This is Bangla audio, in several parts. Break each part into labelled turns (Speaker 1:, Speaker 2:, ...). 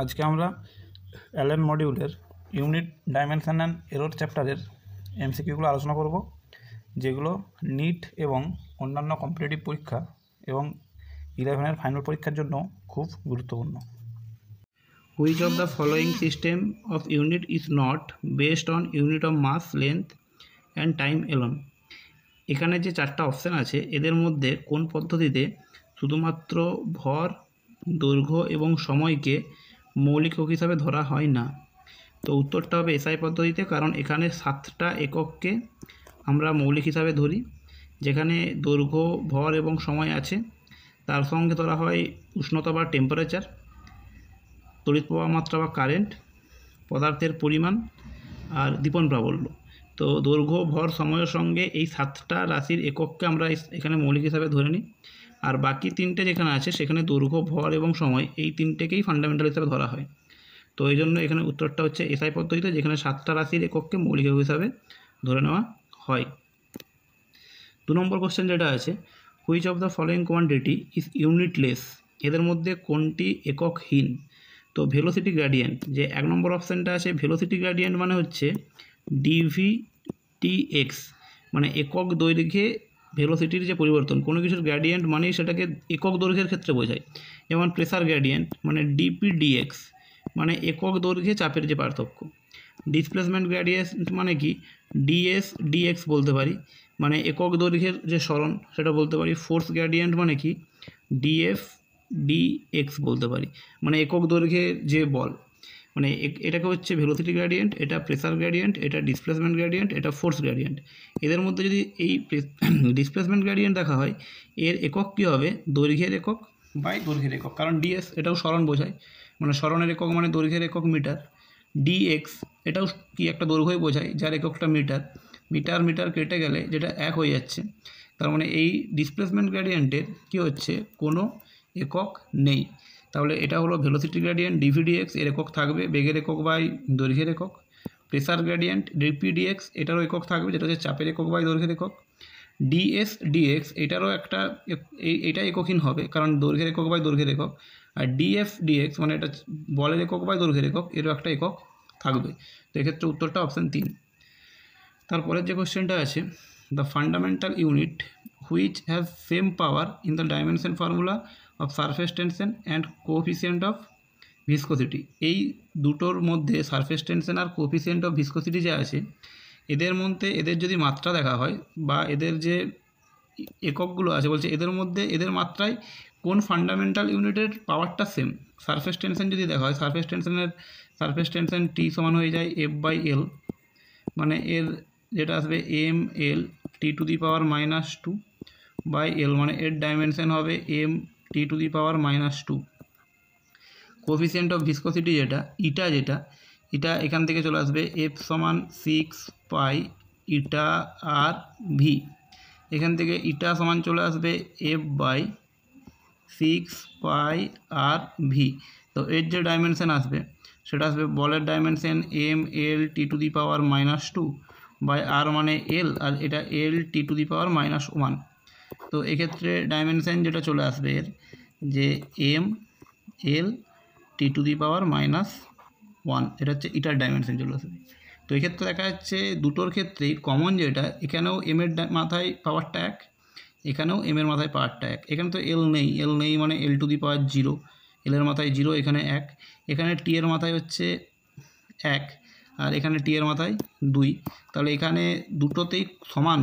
Speaker 1: আজকে আমরা অ্যালেন মডিউলের ইউনিট ডাইমেনশন অ্যান্ড এরর চ্যাপ্টারের এমসিকিউগুলো আলোচনা করব, যেগুলো নিট এবং অন্যান্য কম্পিটিটিভ পরীক্ষা এবং 11-এর ফাইনাল পরীক্ষার জন্য খুব গুরুত্বপূর্ণ।
Speaker 2: Which of the following system of unit is not based on unit of mass, length and time alone? এখানে যে চারটা অপশান আছে এদের মধ্যে কোন পদ্ধতিতে শুধুমাত্র ভর, দৈর্ঘ্য এবং সময়কে মৌলিক একক হিসাবে ধরা হয় না? তো উত্তরটা হবে এসআই পদ্ধতিতে, কারণ এখানে 7টা একককে আমরা মৌলিক হিসাবে ধরি, যেখানে দৈর্ঘ্য, ভর এবং সময় আছে। তার সঙ্গে ধরা হয় উষ্ণতা বা টেম্পারেচার, তড়িৎ প্রবাহ মাত্রা বা কারেন্ট, পদার্থের পরিমাণ আর দীপন প্রাবল্য। তো দৈর্ঘ্য, ভর, সময়ের সঙ্গে এই 7টা রাশির একককে আমরা এখানে মৌলিক হিসাবে ধরে নিই, আর বাকি 3টে যেখানে আছে সেখানে দৈর্ঘ্য, ভর এবং সময় এই 3টেকেই ফান্ডামেন্টাল হিসাবে ধরা হয়। তো এই জন্য এখানে উত্তরটা হচ্ছে এসআই পদ্ধতিতে, যেখানে 7টা রাশির একককে মৌলিক একক হিসাবে ধরে নেওয়া হয়। 2 নম্বর কোশ্চেন যেটা আছে, which of the following quantity is unitless? এদের মধ্যে কোনটি এককহীন? তো ভেলোসিটি গ্রেডিয়েন্ট, যে 1 নম্বর অপশানটা আছে, ভেলোসিটি গ্রেডিয়েন্ট মানে হচ্ছে ডিভিটিএক্স, মানে একক দৈর্ঘ্যে ভেলোসিটির যে পরিবর্তন। কোনো কিছুর গ্রেডিয়েন্ট মানেই সেটাকে একক দৈর্ঘ্যের ক্ষেত্রে বোঝায়। যেমন প্রেসার গ্রেডিয়েন্ট মানে ডিপিডিএক্স, মানে একক দৈর্ঘ্যে চাপের যে পার্থক্য। ডিসপ্লেসমেন্ট গ্রেডিয়েন্ট মানে কি ডিএস ডিএক্স বলতে পারি, মানে একক দৈর্ঘ্যের যে সরণ সেটা বলতে পারি। ফোর্স গ্রেডিয়েন্ট মানে কি ডিএফ ডিএক্স বলতে পারি, মানে একক দৈর্ঘ্যের যে বল। মানে এটাকে হচ্ছে ভেলোসিটি গ্রেডিয়েন্ট, এটা প্রেসার গ্রেডিয়েন্ট, এটা ডিসপ্লেসমেন্ট গ্রেডিয়েন্ট, এটা ফোর্স গ্রেডিয়েন্ট। এদের মধ্যে যদি এই ডিসপ্লেসমেন্ট গ্রেডিয়েন্ট দেখা হয়, এর একক কী হবে দৈর্ঘ্যের একক বাই দৈর্ঘ্যের একক, কারণ ডিএস এটাও সরণ বোঝায়, মানে সরণের একক মানে দৈর্ঘ্যের একক মিটার। ডিএক্স এটাও কি একটা দৈর্ঘ্যই বোঝায়, যার এককটা মিটার। মিটার মিটার কেটে গেলে যেটা 1 হয়ে যাচ্ছে, তার মানে এই ডিসপ্লেসমেন্ট গ্রেডিয়েন্টের কী হচ্ছে কোনো একক নেই। তাহলে এটা হলো ভেলোসিটি গ্রেডিয়েন্ট ডিভিডিএক্স, এর একক থাকবে বেগের একক বাই দৈর্ঘ্যের একক। প্রেসার গ্রেডিয়েন্ট ডিপিডিএক্স, এটারও একক থাকবে, যেটা হচ্ছে চাপের একক বাই দৈর্ঘ্যের একক। ডিএস ডিএক্স এটারও একটা এইটা এককহীন হবে, কারণ দৈর্ঘ্যের একক বাই দৈর্ঘ্যের একক। আর ডিএফ ডিএক্স মানে এটা বলের একক বাই দৈর্ঘ্যের একক, এরও একটা একক থাকবে। তো এক্ষেত্রে উত্তরটা অপশান 3। তারপরের যে কোশ্চেনটা আছে, the fundamental unit which has same power in the dimension formula of surface tension and coefficient of viscosity. এই দুটোর মধ্যে সারফেস টেনশন আর কোএফিসিয়েন্ট অফ ভিসকোসিটি যে আছে, এদের মধ্যে এদের যদি মাত্রা দেখা হয় বা এদের যে এককগুলো আছে, বলছে এদের মধ্যে এদের মাত্রায় কোন ফান্ডামেন্টাল ইউনিটের পাওয়ারটা সেম। সারফেস টেনশন যদি দেখা হয়, সারফেস টেনশন টি সমান হয়ে যায় এফ বাই এল, মানে এর যেটা আসবে M L T to the power -2 by L, মানে এর ডাইমেনশন হবে M T to the power -2। Coefficient of viscosity যেটা এটা এখান থেকে চলে আসবে এফ সমান 6 পাই ইটা আর ভি, এখান থেকে ইটা সমান চলে আসবে F by 6 pi R V. তো এর যে ডাইমেনশন আসবে সেটা আসবে বলের dimension M L T to the power -2 by R মানে এল, আর এটা এল টি টু দি পাওয়ার -1। তো এক্ষেত্রে ডাইমেনশন যেটা চলে আসবে এর যে M L T to the power -1, এটা হচ্ছে ইটার ডাইমেনশন চলে আসবে। তো এক্ষেত্রে দেখা যাচ্ছে দুটোর ক্ষেত্রেই কমন যেটা, এখানেও এম এর মাথায় পাওয়ারটা 1, এখানেও এম এর মাথায় পাওয়ারটা 1। এখানে তো এল নেই মানে এল টু দি পাওয়ার 0, এলের মাথায় 0, এখানে 1, এখানে টি এর মাথায় হচ্ছে 1, আর এখানে টি এর মাথায় 2। তাহলে এখানে দুটোতেই সমান,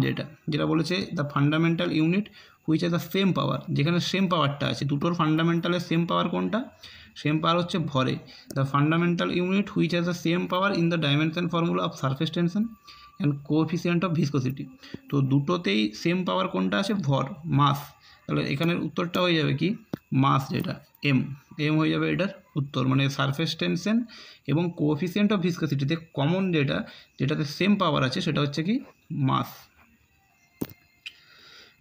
Speaker 2: যেটা বলেছে the fundamental unit which has the same পাওয়ার, যেখানে সেম পাওয়ারটা আছে। দুটোর ফান্ডামেন্টালের সেম পাওয়ার কোনটা? সেম পাওয়ার হচ্ছে ভরে। The fundamental unit which has the same power in the dimension formula of surface tension and coefficient of viscosity. তো দুটোতেই সেম পাওয়ার কোনটা আছে? ভর, মাস। তাহলে এখানের উত্তরটা হয়ে যাবে কি মাস, যেটা এম হয়ে যাবে এটার উত্তর। মানে সারফেস টেনশন এবং কোএফিসিয়েন্ট অফ ভিসকোসিটিতে কমন যেটাতে সেম পাওয়ার আছে সেটা হচ্ছে কি মাস।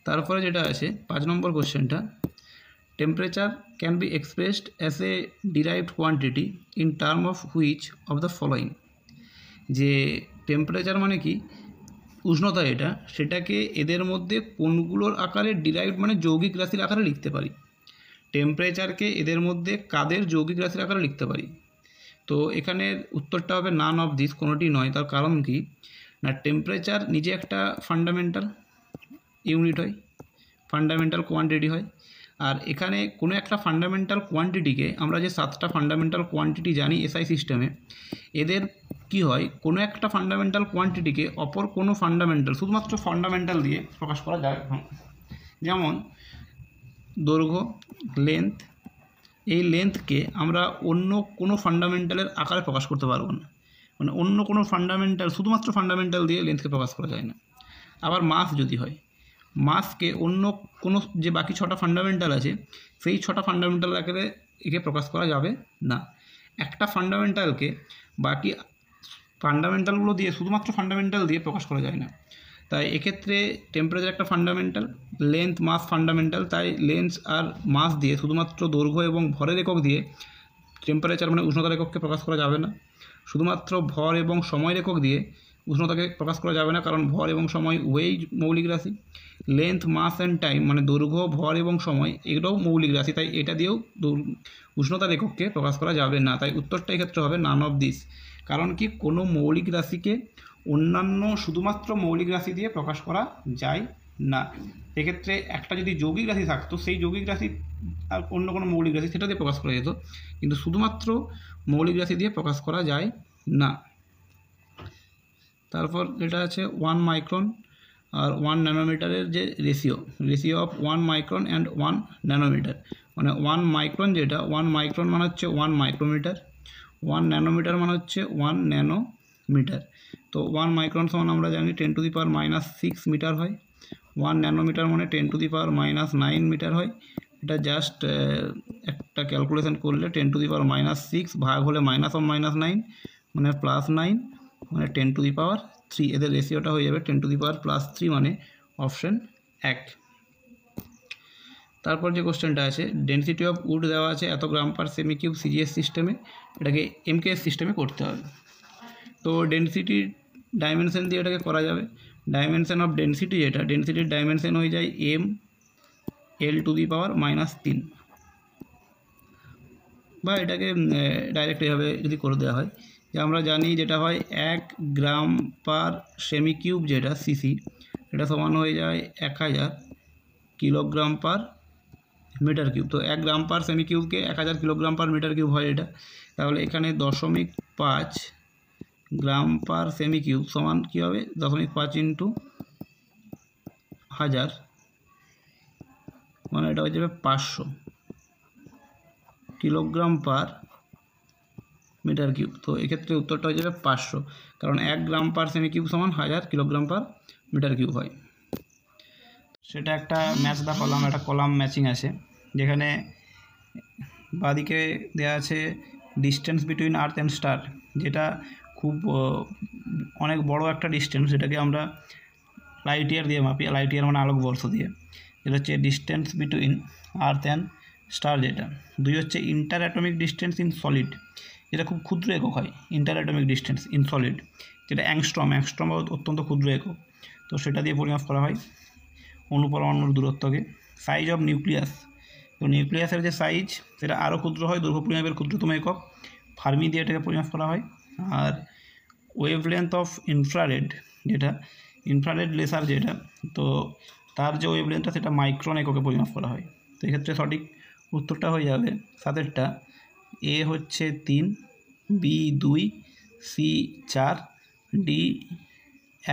Speaker 2: তারপরে যেটা আছে 5 নম্বর কোশ্চেনটা, temperature can be expressed as a derived quantity in term of which of the following. যে টেম্পারেচার মানে কি উষ্ণতা, সেটাকে এদের মধ্যে কোনগুলোর আকারে ডিরাইভড মানে যৌগিক রাশির আকারে লিখতে পারি। টেম্পারেচারকে এদের মধ্যে কাদের যৌগিক রাশির আকারে লিখতে পারি? তো এখানের উত্তরটা হবে নান অফ দিস, কোনোটি নয়। তার কারণ কি না, টেম্পারেচার নিজে একটা ফান্ডামেন্টাল ইউনিট হয়, ফান্ডামেন্টাল কোয়ান্টিটি হয়। আর এখানে কোনো একটা ফান্ডামেন্টাল কোয়ান্টিটিকে আমরা যে 7টা ফান্ডামেন্টাল কোয়ান্টিটি জানি এসআই সিস্টেমে, এদের কি হয়, কোনো একটা ফান্ডামেন্টাল কোয়ান্টিটিকে অপর কোনো ফান্ডামেন্টাল, শুধুমাত্র ফান্ডামেন্টাল দিয়ে প্রকাশ করা যায়। যেমন দৈর্ঘ্য, লেন্থ, এই লেন্থকে আমরা অন্য কোনো ফান্ডামেন্টালের আকারে প্রকাশ করতে পারবো না, মানে অন্য কোনো ফান্ডামেন্টাল, শুধুমাত্র ফান্ডামেন্টাল দিয়ে লেন্থকে প্রকাশ করা যায় না। আবার মাস যদি হয়, মাসকে অন্য কোনো যে বাকি 6টা ফান্ডামেন্টাল আছে সেই 6টা ফান্ডামেন্টাল আকারে একে প্রকাশ করা যাবে না। একটা ফান্ডামেন্টালকে বাকি ফান্ডামেন্টালগুলো দিয়ে, শুধুমাত্র ফান্ডামেন্টাল দিয়ে প্রকাশ করা যায় না। তাই এক্ষেত্রে টেম্পারেচার একটা ফান্ডামেন্টাল, লেন্থ, মাস ফান্ডামেন্টাল। তাই লেন্থ আর মাস দিয়ে, শুধুমাত্র দৈর্ঘ্য এবং ভরের একক দিয়ে টেম্পারেচার মানে উষ্ণতার একককে প্রকাশ করা যাবে না। শুধুমাত্র ভর এবং সময়ের একক দিয়ে উষ্ণতাকে প্রকাশ করা যাবে না, কারণ ভর এবং সময় উভয়ই মৌলিক রাশি। লেন্থ, মাস অ্যান্ড টাইম মানে দৈর্ঘ্য, ভর এবং সময় এগুলোও মৌলিক রাশি, তাই এটা দিয়েও উষ্ণতার একককে প্রকাশ করা যাবে না। তাই উত্তরটা এক্ষেত্রে হবে নান অফ দিস। কারণ কি, কোনো মৌলিক রাশিকে অন্যান্য শুধুমাত্র মৌলিক রাশি দিয়ে প্রকাশ করা যায় না। এক্ষেত্রে একটা যদি যৌগিক রাশি থাকতো, সেই যৌগিক রাশি আর অন্য কোনো মৌলিক রাশি সেটা দিয়ে প্রকাশ করা যেত, কিন্তু শুধুমাত্র মৌলিক রাশি দিয়ে প্রকাশ করা যায় না। তারপর যেটা আছে 1 মাইক্রন আর 1 ন্যানোমিটারের যে ratio of 1 micron and 1 nanometer, মানে 1 মাইক্রন যেটা, 1 মাইক্রন মানে হচ্ছে 1 মাইক্রোমিটার, 1 ন্যানোমিটার মানে হচ্ছে 1 ন্যানোমিটার। তো 1 মাইক্রন সমান আমরা জানি 10⁻⁻6 মিটার হয়, 1 ন্যানোমিটার মানে 10⁻⁹ মিটার হয়। এটা জাস্ট একটা ক্যালকুলেশন করলে 10⁻⁻6 ভাগ হলে -9 মানে +9 মানে 10⁻3, এদের রেশিওটা হয়ে যাবে 10⁻+3 মানে অপশন 1। তারপর যে কোশ্চেনটা আছে, ডেনসিটি অফ উড দেওয়া আছে এত গ্রাম পার সেমি কিউব সিজিএস সিস্টেমে, এটাকে এমকেএস সিস্টেমে করতে হবে। তো ডেনসিটির ডাইমেনশন দিয়ে এটাকে করা যাবে। ডাইমেনশন অফ ডেনসিটি যেটা, ডেনসিটির ডাইমেনশন হয়ে যায় mL⁻³ বা এটাকে ডাইরেক্ট এভাবে যদি করে দেওয়া হয়, যে আমরা জানি যেটা হয় 1 গ্রাম পার সেমি কিউব যেটা সিসি, এটা সমান হয়ে যায় 1000 কিলোগ্রাম পার মিটার কিউব। তো 1 গ্রাম পার সেমি কিউবকে 1000 কিলোগ্রাম পার মিটার কিউব হয় এটা। তাহলে এখানে 0.5 গ্রাম পার সেমি কিউব সমান কী হবে, 0.5 × 1000 মানে এটা হয়ে যাবে 500 কিলোগ্রাম পার মিটার কিউব। তো এক্ষেত্রে উত্তরটা হয়ে যাবে 500, কারণ 1 গ্রাম পার সেমি কিউব সমান 1000 কিলোগ্রাম পার মিটার কিউব হয়।
Speaker 1: সেটা একটা ম্যাচ দা কলাম, একটা কলাম ম্যাচিং আছে, যেখানে বাঁদিকে দেওয়া আছে distance between earth and star, যেটা খুব অনেক বড় একটা ডিস্টেন্স, যেটাকে আমরা লাইট ইয়ার দিয়ে মাপি, লাইট ইয়ার মানে আলোকবর্ষ দিয়ে। এটা হচ্ছে distance between earth and star, যেটা 2 হচ্ছে inter atomic distance in solid, যেটা খুব ক্ষুদ্র একক হয়, inter atomic distance in solid, যেটা অ্যাংস্ট্রম অত্যন্ত ক্ষুদ্র একক। তো সেটা দিয়ে পরিমাপ করা হয় অণুপরমাণুর দূরত্বকে। সাইজ অফ নিউক্লিয়াস, তো নিউক্লিয়াসের যে সাইজ সেটা আরও ক্ষুদ্র হয়, দৈর্ঘ্য পরিমাপের ক্ষুদ্রতম একক, ফার্মি দিয়ে এটাকে পরিমাপ করা হয়। আর ওয়েভলেন্থ অফ ইনফ্রারেড, যেটা ইনফ্রারেড লেসার যেটা, তো তার যে ওয়েভলেন্থটা সেটা মাইক্রন এককে পরিমাপ করা হয়। তো এক্ষেত্রে সঠিক উত্তরটা হয়ে যাবে সাতেরটা, এ হচ্ছে 3, বি 2, সি 4, ডি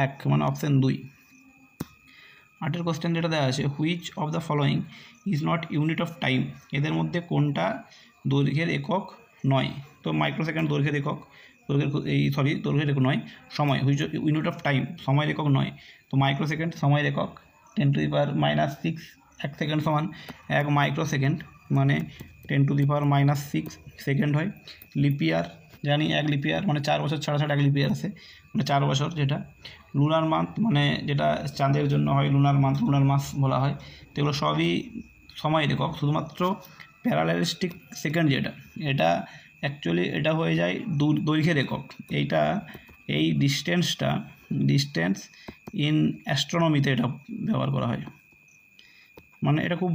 Speaker 1: 1 মানে অপশান 2। 8 কোশ্চেন যেটা দেওয়া আছে, which of the following is not unit of time, এদের মধ্যে কোনটা দৈর্ঘ্যের একক নয়। তো মাইক্রোসেকেন্ড দৈর্ঘ্যের একক, দৈর্ঘ্যের একক নয়, সময়, হুইচ ইউনিট অফ টাইম সময়ের একক নয়। তো মাইক্রোসেকেন্ড সময়ের একক, 10⁻⁻6 1 সেকেন্ড সমান 1 মাইক্রোসেকেন্ড মানে 10⁻⁻6 সেকেন্ড হয়। লিপিয়ার জানি 1 লিপিয়ার মানে 4 বছর ছাড়া 1 লিপিয়ার আছে, মানে 4 বছর। যেটা লুনার মান্থ মানে যেটা চাঁদের জন্য হয় লুনার মান্থ, লুনার মাস বলা হয়। তো এগুলো সবই সময়ের একক, শুধুমাত্র প্যারালালিস্টিক সেকেন্ড যেটা, এটা অ্যাকচুয়ালি এটা হয়ে যায় দৈর্ঘ্যের একক। এই ডিস্টেন্স ইন অ্যাস্ট্রোনমিতে এটা ব্যবহার করা হয়। মানে এটা খুব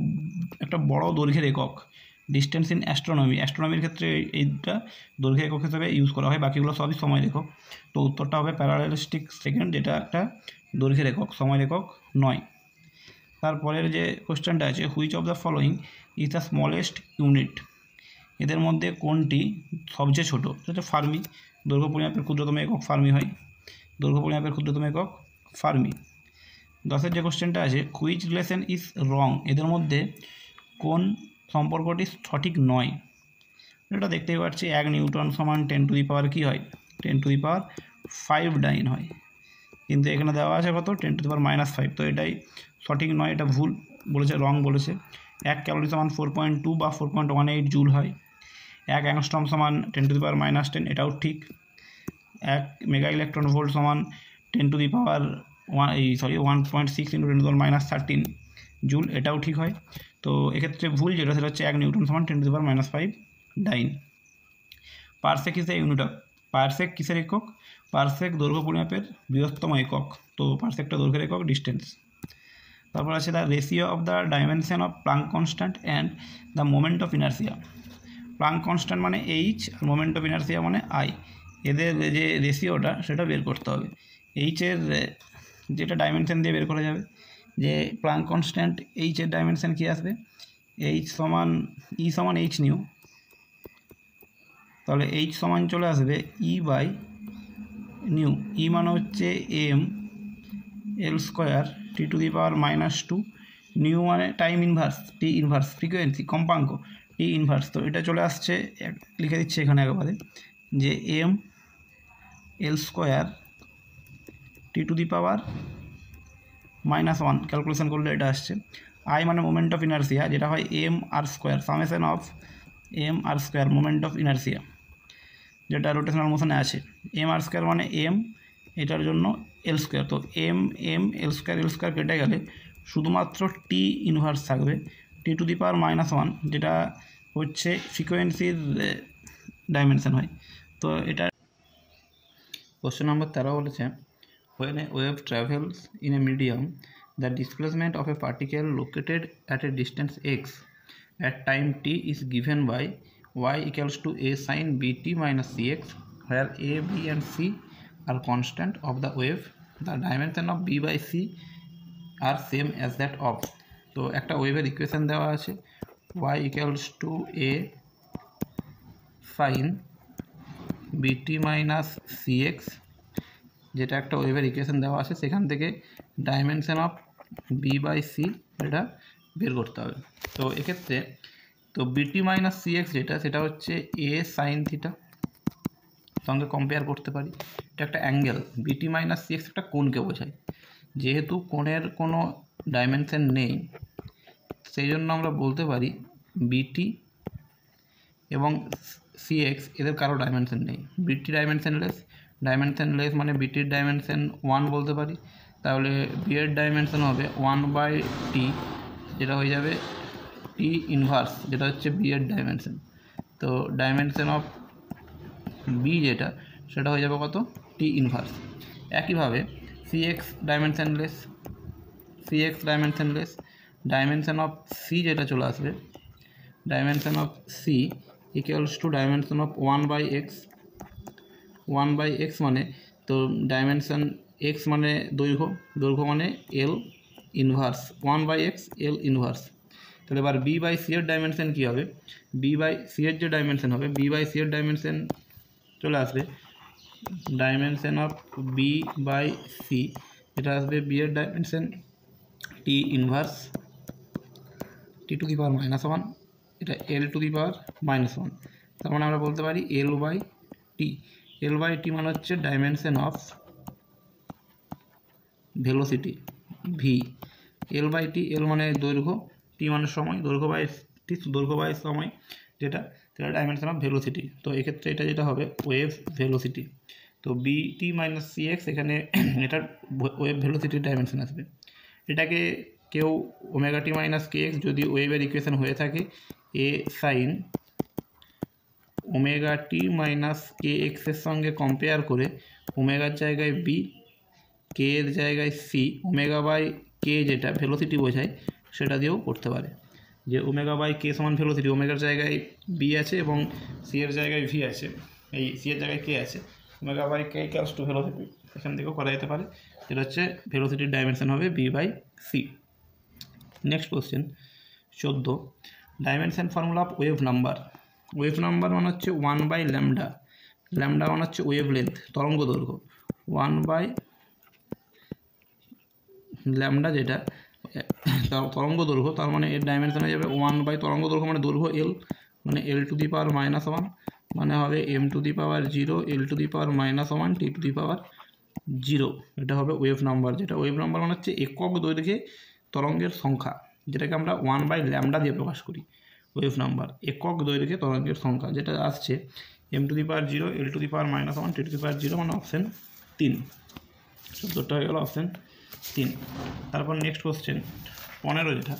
Speaker 1: একটা বড় দৈর্ঘ্যের একক। ডিস্টেন্স ইন অ্যাস্ট্রোনমির ক্ষেত্রে এইটা দৈর্ঘ্য একক হিসেবে ইউজ করা হয়, বাকিগুলো সবই সময়ের একক। তো উত্তরটা হবে প্যারালেলিস্টিক সেকেন্ড, যেটা একটা দৈর্ঘ্যের একক, সময়ের একক নয়। তারপরের যে কোশ্চেনটা আছে, which of the following is the smallest unit, এদের মধ্যে কোনটি সবচেয়ে ছোটো? সেটা ফার্মি, দৈর্ঘ্য পরিমাপের ক্ষুদ্রতম একক ফার্মি হয়, দৈর্ঘ্য পরিমাপের ক্ষুদ্রতম একক ফার্মি। 10 যে কোশ্চেনটা আছে, হুইচ রিলেশন ইজ রং, এদের মধ্যে কোন সম্পর্কটি সঠিক নয়? এটা দেখতেই পাচ্ছি 1 নিউটন সমান 10⁻⁵ কী হয়? 10⁵ ডাইন হয়, কিন্তু এখানে দেওয়া আছে কত? 10⁻⁵। তো এটাই সঠিক নয়, এটা ভুল বলেছে, রং বলেছে। 1 ক্যালোরি সমান 4.2 বা 4.18 জুল হয়। 1 অ্যাংস্ট্রম সমান 10⁻⁻10, এটাও ঠিক। 1 মেগা ইলেকট্রন ভোল্ট সমান 1.6 × 10⁻13 জুল, এটাও ঠিক হয়। তো এক্ষেত্রে ভুল যেটা, সেটা হচ্ছে 1 নিউটন সমান 10⁻⁵ dyne. Parsec is the unit of, parsec কিসের একক? পারসেক দৈর্ঘ্য পরিমাপের বৃহত্তম একক। তো পারসেকটা দৈর্ঘ্যের একক, ডিস্টেন্স। তারপর আছে the ratio of the dimension of Planck constant and the moment of inertia. Planck constant মানে এইচ, আর মোমেন্ট অফ ইনার্সিয়া মানে আই, এদের যে রেশিওটা সেটা বের করতে হবে। এইচের যেটা ডাইমেনশন দিয়ে বের করা যাবে, যে প্লাঙ্ক কনস্ট্যান্ট এইচের ডাইমেনশন কী আসবে? এইচ সমান ই সমান এইচ নিউ, তাহলে এইচ সমান চলে আসবে ই বাই নিউ। ই মানে হচ্ছে M L square T⁻⁻², nu মানে time inverse, T inverse, frequency কম্পাঙ্ক টি ইনভার্স। তো এটা চলে আসছে, লিখে দিচ্ছে এখানে একবারে, যে M L square T⁻⁻1 calculation করলে এটা আসছে। আই মানে মোমেন্ট অফ ইনার্সিয়া, যেটা হয় M R square, summation of M R square moment of inertia, যেটা রোটেশনাল মোশনে আছে। এম আর স্কোয়ার মানে এম, এটার জন্য এল স্কোয়ার। তো এম এল স্কোয়ার কেটে গেলে শুধুমাত্র টি ইনভার্স থাকবে, T⁻⁻1, যেটা হচ্ছে ফ্রিকোয়েন্সির ডাইমেনশন হয়। তো এটা কোশ্চেন নম্বর 13 বলেছে, when a wave travels in a medium, the displacement of a particle located at a distance x at time t is given by y equals to a sin bt minus cx, where a, b and c are constant of the wave. The dimension of b by c are same as that of. তো একটা ওয়েভের ইকুয়েশন দেওয়া আছে, y equals to a sin bt minus cx, যেটা একটা ওয়েভের ইকুয়েশন দেওয়া আছে, সেখান থেকে dimension of B by C এটা বের করতে হবে। তো এক্ষেত্রে তো বিটি মাইনাস সিএক্স যেটা, সেটা হচ্ছে এ সাইন থিটা, সঙ্গে কম্পেয়ার করতে পারি। এটা একটা অ্যাঙ্গেল, বিটি মাইনাস সিএক্স একটা কোণকে বোঝায়। যেহেতু কোণের কোনো ডাইমেনশন নেই, সেই জন্য আমরা বলতে পারি বিটি এবং সিএক্স এদের কারো ডাইমেনশন নেই। বিটি ডাইমেনশনলেস মানে বিটির ডাইমেনশন 1 বলতে পারি। তাহলে বি এর ডাইমেনশন হবে 1/t, যেটা হয়ে যাবে টি ইনভার্স, যেটা হচ্ছে বি এর ডাইমেনশন। তো ডাইমেনশন অফ বি যেটা, সেটা হয়ে যাবে কত? T inverse. একইভাবে CX dimensionless, dimension of C যেটা চলে আসবে, dimension of C equals to dimension of 1/x। 1/x মানে, তো ডাইমেনশন x মানে দৈর্ঘ্য মানে এল ইনভার্স, 1/x এল ইনভার্স। তাহলে এবার বি বাই সি এর ডাইমেনশন কী হবে? বি বাই সি এর যে ডাইমেনশন হবে, বি বাই সি এর ডাইমেনশন চলে আসবে dimension of B by C, এটা আসবে বি এর ডাইমেনশন টি ইনভার্স T⁻⁻1, এটা L⁻⁻1। তার মানে আমরা বলতে পারি L/T। L/T মানে হচ্ছে dimension of velocity V. L/T, এল মানে দৈর্ঘ্য, টি মানে সময়, দৈর্ঘ্য বাই সময়, যেটা ডাইমেনশন অফ ভেলোসিটি। তো এক্ষেত্রে এটা যেটা হবে ওয়েভ ভেলোসিটি। তো বিটি মাইনাস সিএক্স, এখানে এটার ওয়েভ ভেলোসিটির ডাইমেনশন আসবে। এটাকে কেউ ওমেগা টি মাইনাস কে এক্স যদি ওয়েভের ইকুয়েশন হয়ে থাকে, এ সাইন ওমেগা টি মাইনাস কে এক্সের সঙ্গে কম্পেয়ার করে ওমেগার জায়গায় বি, কে এর জায়গায় সি, ওমেগা বাই কে যেটা ভেলোসিটি বোঝায়,
Speaker 2: সেটা দিয়েও করতে পারে, যে ওমেগা বাই কে সমান ভেলোসিটি, ওমেগার জায়গায় বি আছে এবং সি এর জায়গায় ভি আছে, এই সি এর জায়গায় কে আছে, omega by K equals to velocity, এখান থেকেও করা যেতে পারে। এটা হচ্ছে ভেলোসিটির ডাইমেনশন হবে B by C. Next question 14, dimension formula of wave number. Wave number মানে হচ্ছে 1 বাই ল্যামডা, ল্যামডা মানে হচ্ছে ওয়েভ লেন্থ, তরঙ্গ দৈর্ঘ্য, 1 বাই ল্যামডা যেটা তরঙ্গ দৈর্ঘ্য, তার মানে এর ডাইমেনশন হয়ে যাবে 1 বাই তরঙ্গ দৈর্ঘ্য মানে দৈর্ঘ্য এল, মানে এল টু দি পাওয়ার -1 মানে হবে M to the power 0 L to the power -1 T to the power 0। এটা হবে ওয়েভ নাম্বার, যেটা ওয়েভ নাম্বার মানে হচ্ছে একক দৈর্ঘ্যে তরঙ্গের সংখ্যা, যেটাকে আমরা 1 বাই ল্যামডা দিয়ে প্রকাশ করি। ওয়েভ নাম্বার একক দৈর্ঘ্যে তরঙ্গের সংখ্যা, যেটা আসছে M to the power 0 L to the power -1 T to the power 0, মানে অপশান 3। 14টা হয়ে গেল অপশান 3। তারপর নেক্সট কোশ্চেন 15 যেটা,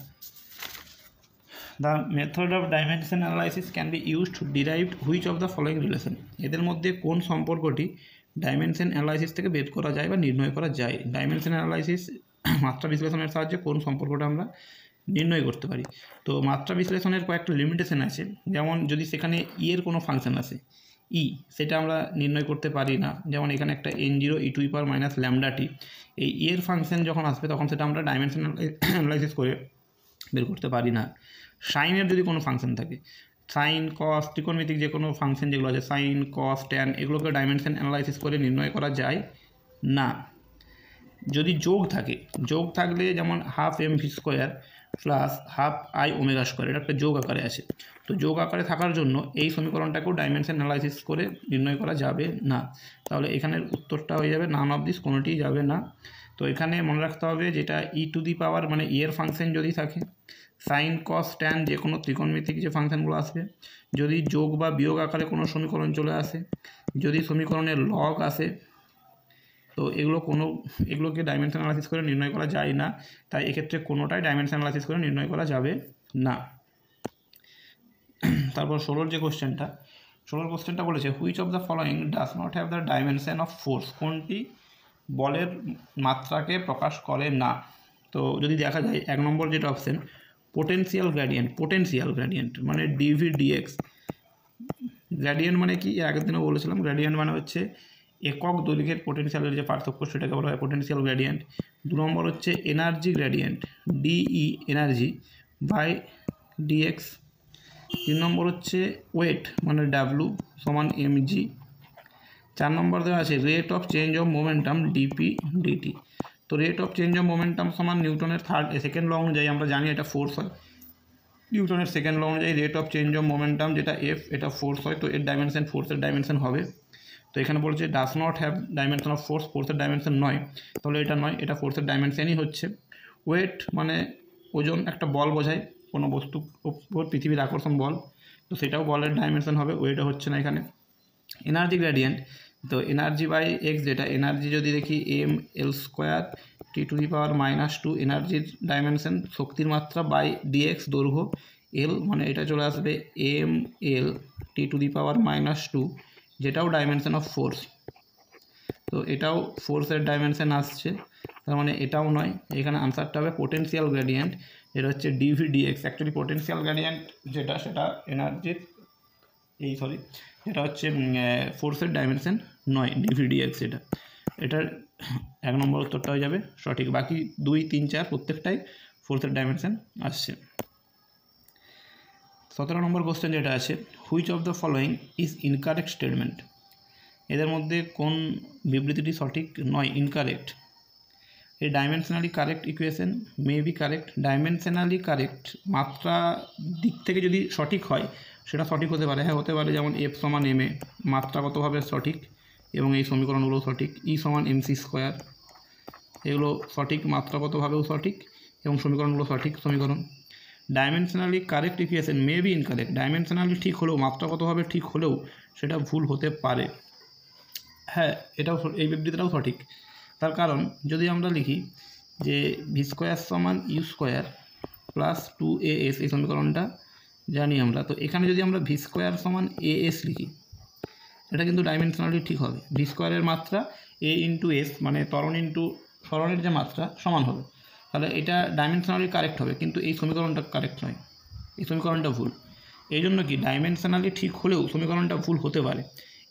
Speaker 2: the method of dimension analysis can be use to derive which of the following relation. এদের মধ্যে কোন সম্পর্কটি ডাইমেনশন অ্যানালাইসিস থেকে বের করা যায় বা নির্ণয় করা যায়। ডাইমেনশন অ্যানালাইসিস মাত্রা বিশ্লেষণের সাহায্যে কোন সম্পর্কটা আমরা নির্ণয় করতে পারি। তো মাত্রা বিশ্লেষণের কয়েকটা লিমিটেশন আছে, যেমন যদি সেখানে ই এর কোনো ফাংশন আসে, ই সেটা আমরা নির্ণয় করতে পারি না। যেমন এখানে একটা n0 e to the power minus lambda T, এই ই এর ফাংশন যখন আসবে তখন সেটা আমরা ডাইমেনশন অ্যানালাইসিস করে বের করতে পারি না। সাইনের যদি কোনো ফাংশন থাকে, সাইন কস ত্রিকোণমিতিক যে কোনো ফাংশন যেগুলো আছে, সাইন কস ট্যান, এগুলোকে ডাইমেনশন অ্যানালাইসিস করে নির্ণয় করা যায় না। যদি যোগ থাকে, যোগ থাকলে যেমন half M V square plus half I omega square, এটা একটা যোগ আকারে আছে। তো যোগ আকারে থাকার জন্য এই সমীকরণটাকেও ডাইমেনশন অ্যানালাইসিস করে নির্ণয় করা যাবে না। তাহলে এখানের উত্তরটা হয়ে যাবে নান অফ দিস, কোনোটিই যাবে না। তো এখানে মনে রাখতে হবে, যেটা ই টু দি পাওয়ার মানে ই এর ফাংশন যদি থাকে, সাইন কস ট্যান যে কোনো ত্রিকোণমিতিক যে ফাংশনগুলো আসবে, যদি যোগ বা বিয়োগ আকারে কোনো সমীকরণ চলে আসে, যদি সমীকরণের লগ আসে, তো এগুলোকে ডাইমেনশন অ্যানালাইসিস করে নির্ণয় করা যায় না। তাই এক্ষেত্রে কোনোটাই ডাইমেনশন অ্যানালাইসিস করে নির্ণয় করা যাবে না। তারপর 16 যে কোশ্চেনটা বলেছে, which of the following does not have the dimension of force. কোনটি বলের মাত্রাকে প্রকাশ করে না। তো যদি দেখা যায় 1 নম্বর যেটা অপশন, পোটেনশিয়াল গ্রেডিয়েন্ট মানে ডিভি ডিএক্স। গ্রেডিয়েন্ট মানে কি, আগের দিনও বলেছিলাম, গ্রেডিয়েন্ট মানে হচ্ছে একক দৈর্ঘ্যের পোটেনশিয়ালের যে পার্থক্য, সেটাকে বলা হয় পোটেনশিয়াল গ্রেডিয়েন্ট। 2 নম্বর হচ্ছে energy gradient, D E energy by D X. 3 number হচ্ছে ওয়েট মানে ডাব্লু সমান এমজি। 4 নম্বর দেওয়া আছে rate of change of momentum DP DT. তো rate of change of momentum সমান নিউটনের সেকেন্ড ল অনুযায়ী আমরা জানি এটা ফোর্স হয়। নিউটনের সেকেন্ড ল অনুযায়ী rate of change of momentum যেটা এফ, এটা ফোর্স হয়। তো এর ডাইমেনশন ফোর্সের ডাইমেনশন হবে। তো এখানে বলছে does not have dimension of force, ফোর্সের ডাইমেনশন নয়, তাহলে এটা নয়, এটা ফোর্সের ডাইমেনশনই হচ্ছে। ওয়েট মানে ওজন, একটা বল বোঝায়, কোনো বস্তু উপর পৃথিবীর আকর্ষণ বল, তো সেটাও বলের ডাইমেনশন হবে, ওয়েটও হচ্ছে না এখানে। এনার্জি গ্রেডিয়েন্ট, তো এনার্জি বাই এক্স, যেটা এনার্জি যদি দেখি M L square T to the power -2, এনার্জির ডাইমেনশন শক্তির মাত্রা বাই ডিএক্স দৈর্ঘ্য এল, মানে এটা চলে আসবে M L T to the power -2, যেটাও ডাইমেনশন অফ ফোর্স। তো এটাও ফোর্সের ডাইমেনশন আসছে, তার মানে এটাও নয়। এখানে আনসারটা হবে পোটেনশিয়াল গ্রেডিয়েন্ট, এটা হচ্ছে D V D X. Actually potential gradient যেটা, সেটা এনার্জির যেটা হচ্ছে ফোর্সের ডাইমেনশন নয়, ডিভি ডিএক্স এটা। এটার 1 নম্বর উত্তরটা হয়ে যাবে সঠিক। বাকি 2, 3, 4 প্রত্যেকটাই ফোর্সের ডাইমেনশন আসছে। 17 নম্বর কোশ্চেন যেটা আছে, which of the following is incorrect statement. এদের মধ্যে কোন বিবৃতিটি সঠিক নয়, ইনকারেক্ট। এই dimensionally correct equation may be correct. Dimensionally correct মাত্রা দিক থেকে যদি সঠিক হয়, সেটা সঠিক হতে পারে, হ্যাঁ হতে পারে। যেমন এফ সমান এম এ মাত্রাগতভাবে সঠিক, এবং এই সমীকরণগুলো সঠিক। ই সমান এমসি স্কোয়ার, এগুলো সঠিক, মাত্রাগতভাবেও সঠিক, এবং সমীকরণগুলো সঠিক সমীকরণ। Dimensionally correct equation may be incorrect, dimensionally ঠিক হলেও, মাত্রাগতভাবে ঠিক হলেও সেটা ভুল হতে পারে। হ্যাঁ, এটাও, এই বিবৃতিটাও সঠিক। তার কারণ যদি আমরা লিখি যে ভি স্কোয়ার সমান ইউ স্কোয়ার প্লাস 2as, এই সমীকরণটা জানি আমরা, তো এখানে যদি আমরা ভি স্কোয়ার সমান as লিখি, এটা কিন্তু ডাইমেনশনালি ঠিক হবে। ভি স্কোয়ারের মাত্রা a ইন্টু এস, মানে ত্বরণ ইন্টু সরণের যে মাত্রা সমান হবে। তাহলে এটা ডাইমেনশনালি কারেক্ট হবে, কিন্তু এই সমীকরণটা কারেক্ট নয়, এই সমীকরণটা ভুল। এই জন্য কি ডাইমেনশনালি ঠিক হলেও সমীকরণটা ভুল হতে পারে।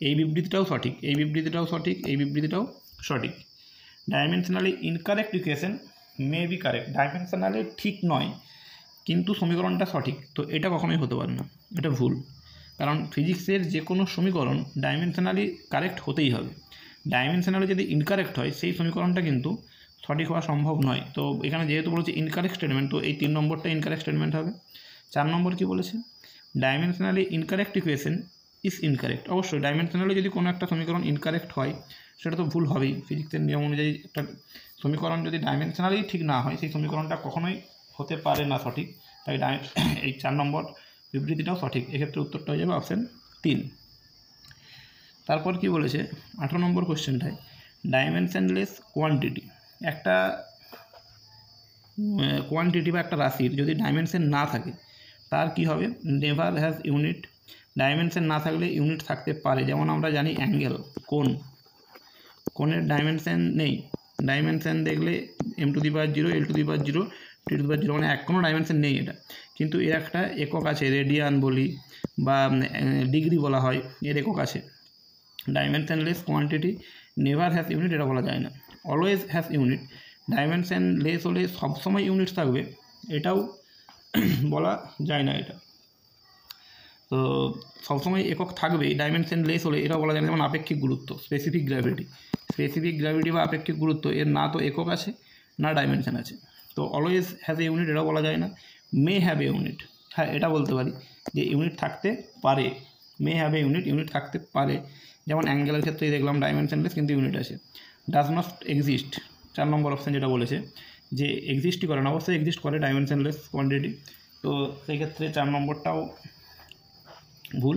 Speaker 2: এই বিবৃতিটাও সঠিক, এই বিবৃতিটাও সঠিক, এই বিবৃতিটাও সঠিক। Dimensionally incorrect equation may be correct, dimensionally ঠিক নয় কিন্তু সমীকরণটা সঠিক, তো এটা কখনোই হতে পারে না, এটা ভুল। কারণ ফিজিক্সের যে কোনো সমীকরণ ডাইমেনশনালি কারেক্ট হতেই হবে। ডাইমেনশনালি যদি ইনকারেক্ট হয় সেই সমীকরণটা কিন্তু সঠিক হওয়া সম্ভব নয়। তো এখানে যেহেতু বলেছে ইনকারেক্ট স্টেটমেন্ট, তো এই 3 নম্বরটা ইনকারেক্ট স্টেটমেন্ট হবে। 4 নম্বর কি বলেছে, dimensionally incorrect equation is incorrect. অবশ্যই ডাইমেনশনালি যদি কোনো একটা সমীকরণ ইনকারেক্ট হয় সেটা তো ভুল হবেই। ফিজিক্সের নিয়ম অনুযায়ী একটা সমীকরণ যদি ডাইমেনশনালি ঠিক না হয় সেই সমীকরণটা কখনোই হতে পারে না সঠিক। তাই এই 4 নম্বর বিবৃতিটাও সঠিক। এক্ষেত্রে উত্তরটা হয়ে যাবে অপশান 3। তারপর কি বলেছে 18 নম্বর কোশ্চেনটায়, ডাইমেনশনলেস কোয়ান্টিটি, একটা কোয়ান্টিটি বা একটা রাশির যদি ডাইমেনশন না থাকে তার কি হবে, নেভার হ্যাজ ইউনিট। ডাইমেনশন না থাকলে ইউনিট থাকতে পারে, যেমন আমরা জানি অ্যাঙ্গেল, কোণের ডাইমেনশন নেই। ডাইমেনশন দেখলে m⁴0, l⁴0, t⁴0, মানে কোনো ডাইমেনশন নেই এটা, কিন্তু এর একটা একক আছে, রেডিয়ান বলি বা ডিগ্রি বলা হয়, এর একক আছে। Dimensionless quantity never has unit এটা বলা যায় না। Always has unit, dimension less হলে সবসময় ইউনিট থাকবে এটাও বলা যায় না। এটা তো সবসময় একক থাকবেই, ডাইমেনশন লেস হলে এটাও বলা যায় না। যেমন আপেক্ষিক গুরুত্ব, স্পেসিফিক গ্র্যাভিটি বা আপেক্ষিক গুরুত্ব, এর না তো একক আছে না ডাইমেনশন আছে। তো অলওয়েজ হ্যাজ এ ইউনিট এটাও বলা যায় না। মে হ্যাভ এ ইউনিট, হ্যাঁ এটা বলতে পারি যে ইউনিট থাকতে পারে, মে হ্যাভ এ ইউনিট থাকতে পারে। যেমন অ্যাঙ্গেলের ক্ষেত্রেই দেখলাম ডাইমেনশনলেস কিন্তু ইউনিট আছে। Does not exist, 4 number option যেটা বলেছে যে এক্সিস্টই করে না, অবশ্যই এক্সিস্ট করে ডাইমেনশনলেস কোয়ান্টিটি। তো সেই ক্ষেত্রে 4 নম্বরটাও ভুল,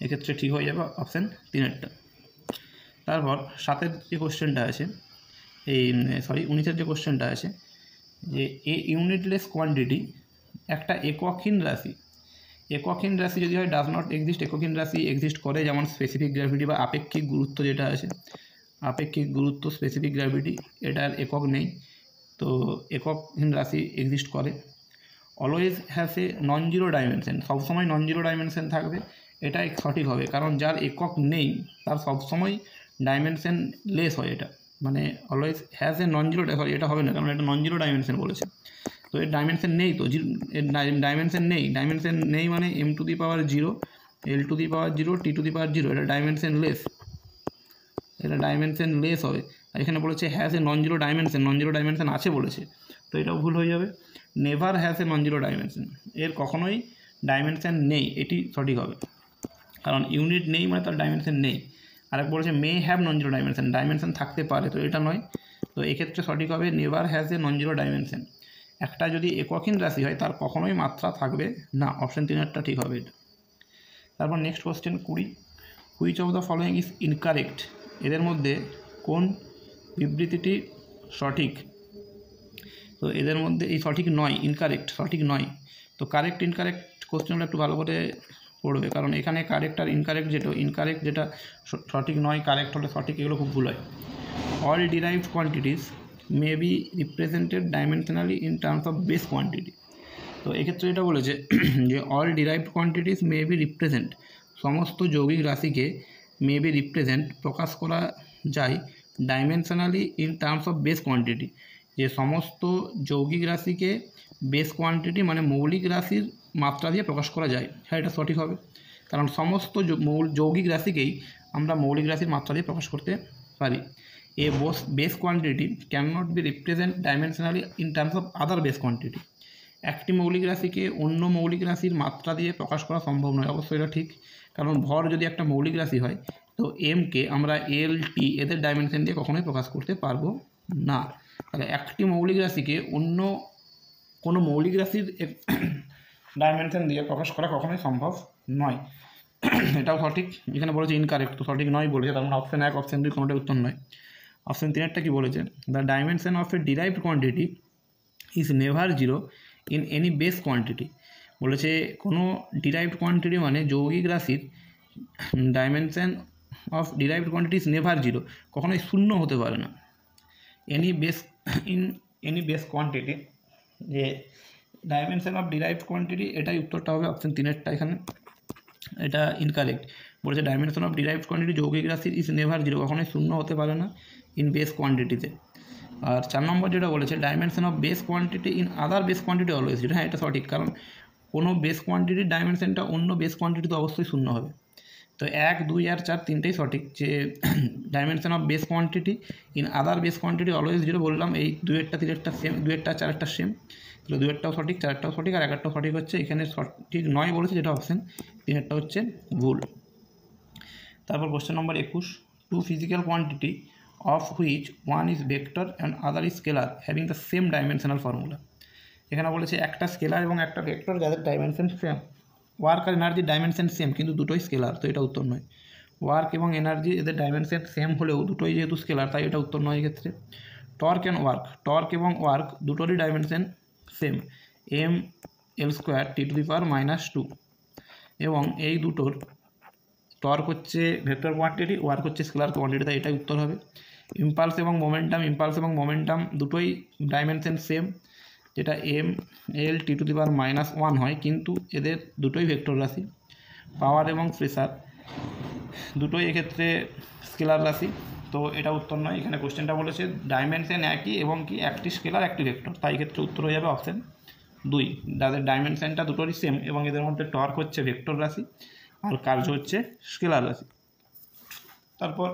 Speaker 2: এক্ষেত্রে ঠিক হয়ে যাবে অপশান 3-এরটা। তারপর 7-এর যে কোশ্চেনটা আছে, 19-এর যে কোশ্চেনটা আছে, যে এ ইউনিটলেস কোয়ান্টিটি একটা এককহীন রাশি যদি হয় ডাজ নট এক্সিস্ট, এককহীন রাশি এক্সিস্ট করে, যেমন স্পেসিফিক গ্র্যাভিটি বা আপেক্ষিক গুরুত্ব যেটা আছে, আপেক্ষিক গুরুত্ব স্পেসিফিক গ্র্যাভিটি, এটার একক নেই, তো এককহীন রাশি এক্সিস্ট করে। Always has a non zero dimension, সবসময় নন জিরো ডাইমেনশন থাকবে, এটা সঠিক হবে, কারণ যার একক নেই তার সবসময় ডাইমেনশন লেস হয়। এটা মানে always has a non zero, sorry এটা হবে না, কারণ এটা নন জিরো ডাইমেনশন বলেছে, তো এর ডাইমেনশন নেই, তো ডাইমেনশন নেই মানে m⁴0, l⁴0, t⁴0, এটা ডাইমেনশন লেস হবে। আর এখানে বলেছে has a non zero dimension আছে বলেছে, তো এটাও ভুল হয়ে যাবে। Never has a non zero dimension, এর কখনোই ডাইমেনশন নেই, এটি সঠিক হবে, কারণ ইউনিট নেই মানে তার ডাইমেনশন নেই। আরেক বলেছে may have non zero dimension থাকতে পারে, তো এটা নয়, তো এক্ষেত্রে সঠিক হবে never has a non zero dimension. একটা যদি এককহীন রাশি হয় তার কখনোই মাত্রা থাকবে না, অপশান 3-এরটা ঠিক হবে এটা। তারপর next question 20, which of the following is incorrect, এদের মধ্যে কোন বিবৃতিটি সঠিক। তো এদের মধ্যে এই সঠিক নয়, ইনকারেক্ট সঠিক নয়। তো কারেক্ট ইনকারেক্ট কোশ্চেনগুলো একটু ভালো করে পড়বে, কারণ এখানে কারেক্ট আর ইনকারেক্ট যেটা সঠিক নয়, কারেক্ট হলে সঠিক, এগুলো খুব ভুল হয়। All derived quantities may be represented dimensionally in terms of base quantity. তো এক্ষেত্রে এটা বলেছে যে all derived quantities may be represent, সমস্ত যৌগিক রাশিকে মে বি রিপ্রেজেন্ট প্রকাশ করা যায় dimensionally in terms of base quantity, যে সমস্ত যৌগিক রাশিকে বেস কোয়ান্টিটি মানে মৌলিক রাশির মাত্রা দিয়ে প্রকাশ করা যায়। হ্যাঁ এটা সঠিক হবে, কারণ সমস্ত যৌগিক রাশিকেই আমরা মৌলিক রাশির মাত্রা দিয়ে প্রকাশ করতে পারি। A base quantity can not be represent dimensionally in terms of other base quantity, একটি মৌলিক রাশিকে অন্য মৌলিক রাশির মাত্রা দিয়ে প্রকাশ করা সম্ভব নয়। অবশ্যই এটা ঠিক, কারণ ভর যদি একটা মৌলিক রাশি হয় তো এমকে আমরা এল টি এদের ডাইমেনশন দিয়ে কখনোই প্রকাশ করতে পারবো না। তাহলে একটি মৌলিক রাশিকে অন্য কোনো মৌলিক রাশির ডাইমেনশন দিয়ে প্রকাশ করা কখনোই সম্ভব নয়, এটাও সঠিক। এখানে বলেছে ইনকারেক্ট, তো সঠিক নয় বলেছে, তার মানে অপশান 1 অপশান 2 কোনোটাই উত্তর নয়। অপশান 3-এরটা কী বলেছে, the dimension of A derived quantity is never zero in any base quantity. বলেছে কোনো ডিরাইভড কোয়ান্টিটি মানে যৌগিক রাশির dimension of derived quantity is never zero, কখনোই শূন্য হতে পারে না। Any base in
Speaker 1: any base quantity, যে ডাইমেনশন অফ ডিরাইভড কোয়ান্টিটি, এটাই উত্তরটা হবে অপশন 3-এরটা। এখানে এটা ইনকারেক্ট বলেছে, ডাইমেনশন অফ ডিরাইভড কোয়ান্টিটি যৌগিক রাশির ইজ নেভার জিরো, কখনোই শূন্য হতে পারে না ইন বেস কোয়ান্টিটিতে। আর 4 নম্বর যেটা বলেছে, dimension of base quantity in other base quantity always zero. হ্যাঁ, এটা সঠিক, কারণ কোনো বেস কোয়ান্টিটির ডাইমেনশনটা অন্য বেস কোয়ান্টিটি তো অবশ্যই শূন্য হবে। তো 1, 2 আর 4 তিনটেই সঠিক, যে dimension of base quantity in other base quantity always zero বললাম, এই 2-এরটা 3-এরটা সেম, 2-এরটা 4-এরটা সেম, তাহলে 2-এরটাও সঠিক, 4-এরটাও সঠিক, আর 1-এরটাও সঠিক হচ্ছে। এখানে সঠিক নয় বলেছে, যেটা অপশন 3-এরটা হচ্ছে ভুল। তারপর question number 21, two physical quantity of which one is vector and other is scalar having the same dimensional formula. এখানে বলেছে একটা স্কেলার এবং একটা ভেক্টর যাদের ডাইমেনশন সেম, ওয়ার্ক আর এনার্জির ডাইমেনশন সেম কিন্তু দুটোই স্কেলার, তো এটা উত্তর নয়। ওয়ার্ক এবং এনার্জি এদের ডাইমেনশন সেম হলেও দুটোই যেহেতু স্কেলার, তাই এটা উত্তর নয় এক্ষেত্রে। টর্ক অ্যান্ড ওয়ার্ক, টর্ক এবং ওয়ার্ক দুটোরই ডাইমেনশন সেম, mL²T⁻², এবং এই দুটোর টর্ক হচ্ছে ভেক্টর কোয়ান্টিটি, ওয়ার্ক হচ্ছে স্কেলার কোয়ান্টিটি, তাই এটাই উত্তর হবে। ইম্পালস এবং মোমেন্টাম দুটোই ডাইমেনশন সেম, যেটা mL⁻⁻1 হয়, কিন্তু এদের দুটোই ভেক্টর রাশি। পাওয়ার এবং প্রেসার দুটোই এক্ষেত্রে স্কেলার রাশি, তো এটা উত্তর নয়। এখানে কোশ্চেনটা বলেছে ডাইমেনশন একই এবং কি একটি স্কেলার একটি ভেক্টর, তাই ক্ষেত্রে উত্তর হয়ে যাবে অপশন 2, যাদের ডাইমেনশনটা দুটোরই সেম এবং এদের মধ্যে টর্ক হচ্ছে ভেক্টর রাশি আর কার্য হচ্ছে স্কেলার রাশি। তারপর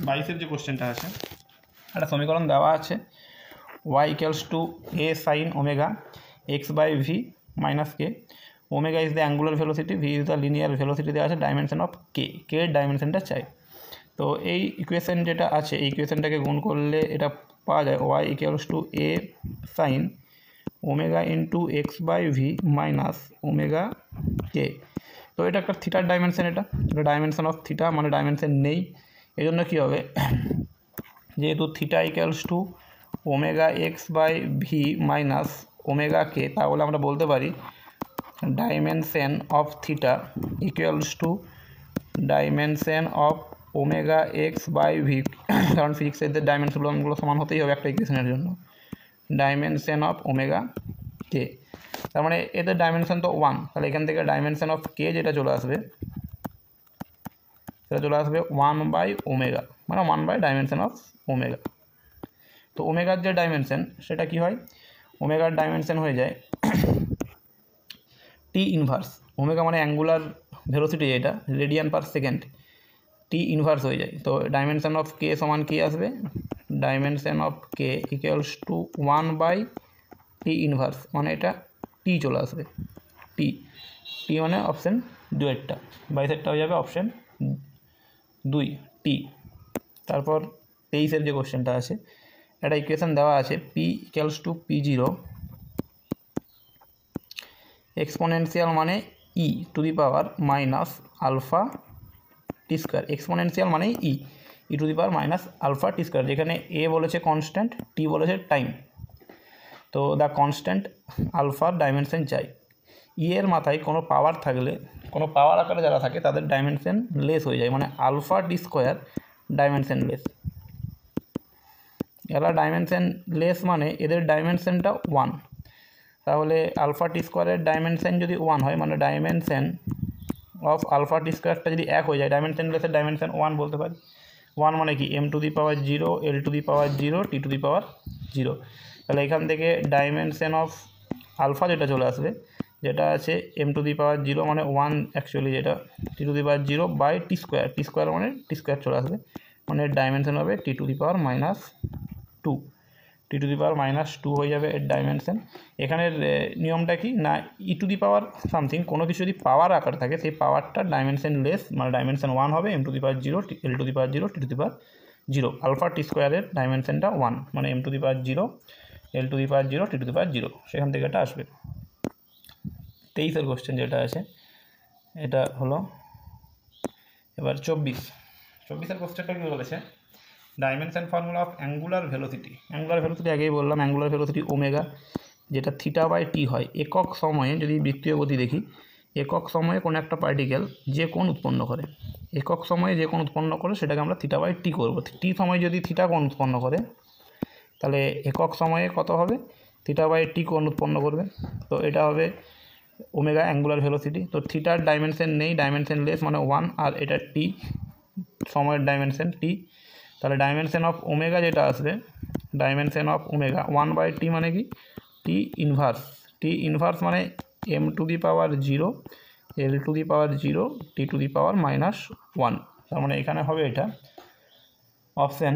Speaker 1: 22-এর যে কোশ্চেনটা আছে, একটা সমীকরণ দেওয়া আছে, y = a sin omega x/v - k, omega is the angular velocity, v is the linear velocity দেওয়া আছে, ডাইমেনশন অফ k এর ডাইমেনশনটা চাই। তো এই ইকুয়েশন যেটা আছে, এই ইকুয়েশনটাকে গুণ করলে এটা পাওয়া যায় y = a sin omega × x/v - omega k। তো এটা একটা থিটার ডাইমেনশন, এটা ডাইমেনশন অফ থিটা, মানে ডাইমেনশন নেই, এই জন্য কী হবে, যেহেতু theta = omega x/v - omega k, তাহলে আমরা বলতে পারি dimension of theta = dimension of omega x/v, কারণ ফিজিক্সের ডাইমেনশনগুলো সমান হতেই হবে একটা ইকুয়েশনের জন্য, ডাইমেনশন অফ omega k। তার মানে এদের ডাইমেনশন তো 1, তাহলে এখান থেকে ডাইমেনশন অফ k যেটা চলে আসবে, সেটা চলে আসবে 1/omega, মানে 1/ডাইমেনশন অফ ওমেগা। তো ওমেগার যে ডাইমেনশন সেটা কি হয়, ওমেগার ডাইমেনশন হয়ে যায় টি ইনভার্স, ওমেগা মানে অ্যাঙ্গুলার ভেলোসিটি, এটা রেডিয়ান পার সেকেন্ড, টি ইনভার্স হয়ে যায়। তো ডাইমেনশন অফ কে সমান কি আসবে, ডাইমেনশন অফ কে = 1/টি ইনভার্স, মানে এটা টি চলে আসবে, টি মানে অপশান 2-এরটা, 22-এরটা হয়ে যাবে অপশান 2 টি। তারপর 23-এর যে কোশ্চেনটা আছে, একটা ইকুয়েশন দেওয়া আছে, p = p0 এক্সপোনেনশিয়াল মানে e⁻⁻ α t², এক্সপোনেনশিয়াল মানে e⁻⁻ t², যেখানে a বলেছে কনস্ট্যান্ট, t বলেছে টাইম। তো দ্য কনস্ট্যান্ট আলফার ডাইমেনশন চাই। এর মাথায় কোনো পাওয়ার থাকলে, কোনো পাওয়ার আকারে যারা থাকে তাদের ডাইমেনশন লেস হয়ে যায়, মানে α t² ডাইমেনশন লেস। এরা ডাইমেনশন লেস মানে এদের ডাইমেনশনটা 1, তাহলে α t² ডাইমেনশন যদি 1 হয়, মানে ডাইমেনশন অফ α t² যদি 1 হয়ে যায়, ডাইমেনশন লেসের ডাইমেনশন 1 বলতে পারি। 1 মানে কি m⁻0 l⁻0 t⁻0, তাহলে এখান থেকে ডাইমেনশন অফ আলফা যেটা চলে আসবে, যেটা আছে m⁻0 মানে 1 অ্যাকচুয়ালি, যেটা t⁻0/t², মানে t² চলে আসবে, মানে ডাইমেনশন হবে t⁻², t⁻² হয়ে যাবে এর ডাইমেনশন। এখানের নিয়মটা কি না, e⁻সামথিং কোনো কিছু যদি পাওয়ার আকার থাকে, সেই পাওয়ারটা ডাইমেনশন লেস, মানে ডাইমেনশন 1 হবে, m⁻0 l⁻0 t⁻0, আলফা t²-এর ডাইমেনশনটা 1, মানে m⁻0 l⁻0 t⁻0, সেখান থেকে এটা আসবে। 23-এর কোশ্চেন যেটা আছে, এটা হলো এবার 24-এর কোশ্চেনটা কী বলেছে, dimension formula of angular velocity. Angular velocity আগেই বললাম, অ্যাঙ্গুলার ভেলোসিটি ওমেগা, যেটা θ/t হয়। একক সময়ে যদি বৃত্তীয় গতি দেখি, একক সময়ে কোনো একটা পার্টিকেল যে কোণ উৎপন্ন করে, একক সময়ে যে কোণ উৎপন্ন করে সেটাকে আমরা θ/t করব। টি সময় যদি থিটা কোণ উৎপন্ন করে, তাহলে একক সময়ে কত হবে, থিটা বাই টি কোণ উৎপন্ন করবে। তো এটা হবে ওমেগা অ্যাঙ্গুলার ভেলোসিটি। তো থিটার ডাইমেনশন নেই, ডাইমেনশন লেস মানে 1, আর এটা টি সময়ের ডাইমেনশন টি। তাহলে ডাইমেনশন অফ ওমেগা যেটা আসবে, ডাইমেনশন অফ ওমেগা 1/t মানে কি, টি ইনভার্স। টি ইনভার্স মানে m to the power 0, l to the power 0, t to the power -1। তার মানে এখানে হবে এটা অপশান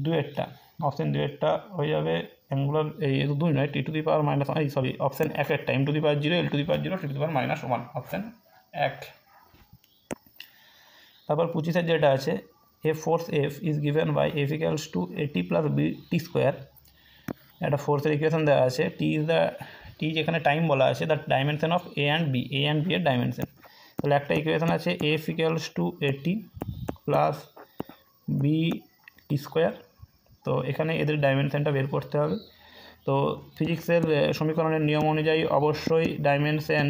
Speaker 1: দুয়েরটা। অপশান দুয়েরটা হয়ে যাবে অ্যাঙ্গুলার, এই 2 নয়, T to the power -1, sorry option 1এরটা m to the power 0, l to the power 0, t to the power -1, option 1। তারপর 25 যেটা আছে, a force F is given by F equals to AT plus BT square। একটা ফোর্সের ইকুয়েশন দেওয়া আছে, টি যেখানে টাইম বলা আছে, the dimension of A and B এর ডাইমেনশন। তাহলে একটা ইকুয়েশন আছে F equals to AT plus BT square. তো এখানে এদের ডাইমেনশনটা বের করতে হবে। তো ফিজিক্সের সমীকরণের নিয়ম অনুযায়ী অবশ্যই ডাইমেনশন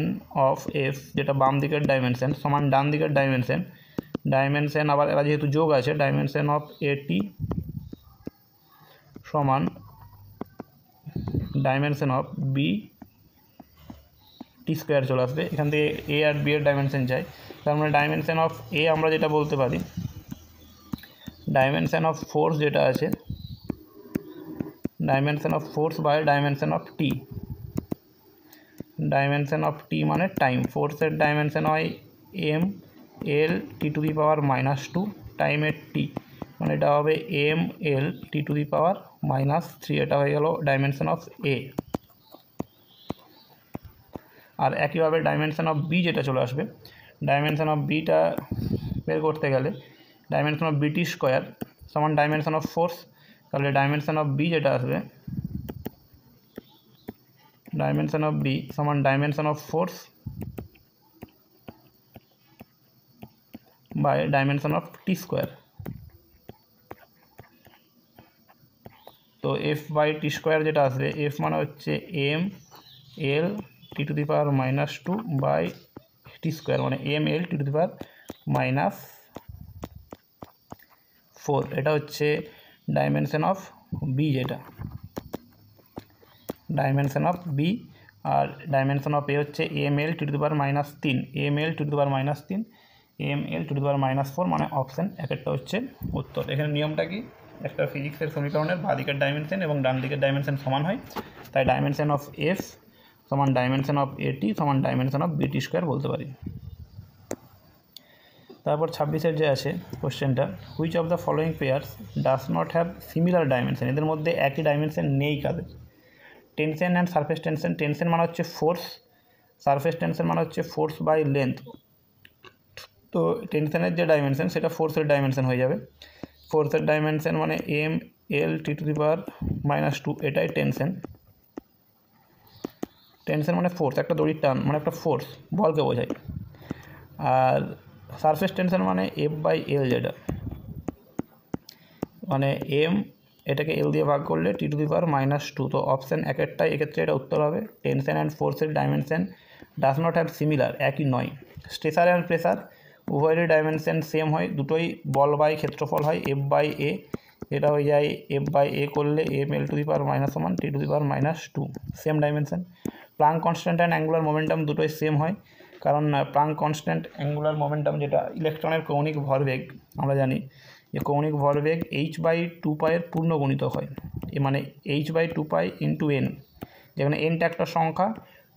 Speaker 1: অফ এফ, যেটা বাম দিকের ডাইমেনশন, সমান ডান দিকের ডাইমেনশন। ডাইমেনশন আবার এরা যেহেতু যোগ আছে, ডাইমেনশন অফ এটি সমান dimension of B T square চলে আসবে। এখান থেকে এ আর বি এর ডাইমেনশন চাই। তার মানে ডাইমেনশন অফ এ আমরা যেটা বলতে পারি, ডাইমেনশন অফ ফোর্স যেটা আছে, dimension of force by dimension of T. Dimension of T মানে টাইম, ফোর্সের ডাইমেনশন হয় M L T to the power -2 টাইমের টি, মানে এটা হবে M L T to the power -3। এটা হয়ে গেল ডাইমেনশন অফ এ। আর একইভাবে ডাইমেনশন অফ বি যেটা চলে আসবে, ডাইমেনশন অফ বিটা বের করতে গেলে ডাইমেনশন অফ বিটি স্কোয়ার সমান ডাইমেনশন অফ ফোর্স। তাহলে ডাইমেনশন অফ বি যেটা আসবে, ডাইমেনশন অফ বি সমান dimension of force by dimension of T square. তো এফ বাই টি স্কোয়ার যেটা আসবে, এফ মানে হচ্ছে M L T to the power -2 by T square, মানে M L T to the power -4। এটা হচ্ছে ডাইমেনশন অফ বি, যেটা ডাইমেনশন অফ বি। আর ডাইমেনশন অফ এ হচ্ছে M L T to the power -3, M L T to the power -3, M L to the power -4, মানে অপশান 1 হচ্ছে উত্তর। এখানে নিয়মটা কি, একটা ফিজিক্সের সমীকরণের বাঁ দিকের ডাইমেনশন এবং ডান দিকের ডাইমেনশন সমান হয়, তাই ডাইমেনশন অফ এফ সমান ডাইমেনশন অফ এটি সমান ডাইমেনশন অফ বিটি স্কোয়ার বলতে পারি। তারপর 26 যে আছে কোশ্চেনটা, which of the following pairs does not have similar dimension. এদের মধ্যে একই ডাইমেনশন নেই কাদের? Tension and surface tension. Tension মানে হচ্ছে ফোর্স, সারফেস টেনশন মানে হচ্ছে ফোর্স বাই লেন্থ। তো টেনশনের যে ডাইমেনশন সেটা ফোর্সের ডাইমেনশন হয়ে যাবে। ফোর্সের ডাইমেনশন মানে M L T to the power -2, এটাই টেনশন। টেনশন মানে ফোর্স, একটা দড়ির টান মানে একটা ফোর্স, বলকে বোঝায়। আর সারফেস টেনশন মানে এফ বাই এল, যেটা মানে এম, এটাকে এল দিয়ে ভাগ করলে টি টু দি পাওয়ার -2। তো অপশান 1টাই এক্ষেত্রে এটা উত্তর হবে। টেনশন অ্যান্ড ফোর্সের dimension does not have similar, একই নয়। স্ট্রেসার অ্যান্ড প্রেসার উভয়েরই ডাইমেনশন সেম হয়, দুটোই বল বাই ক্ষেত্রফল হয় এফ বাই এ। এটা হয়ে যায় এফ বাই এ করলে M L to the power -1 T to the power -2, same dimension. Planck constant and angular momentum দুটোই সেম হয়, কারণ প্লাঙ্ক কনস্ট্যান্ট অ্যাঙ্গুলার মোমেন্টাম যেটা ইলেকট্রনের কৌণিক ভরবেগ, আমরা জানি যে কৌণিক ভরবেগ h/2π এর পূর্ণ গুণিতক হয়। মানে h/2π ইন্টু এন, যেখানে এনটা একটা সংখ্যা,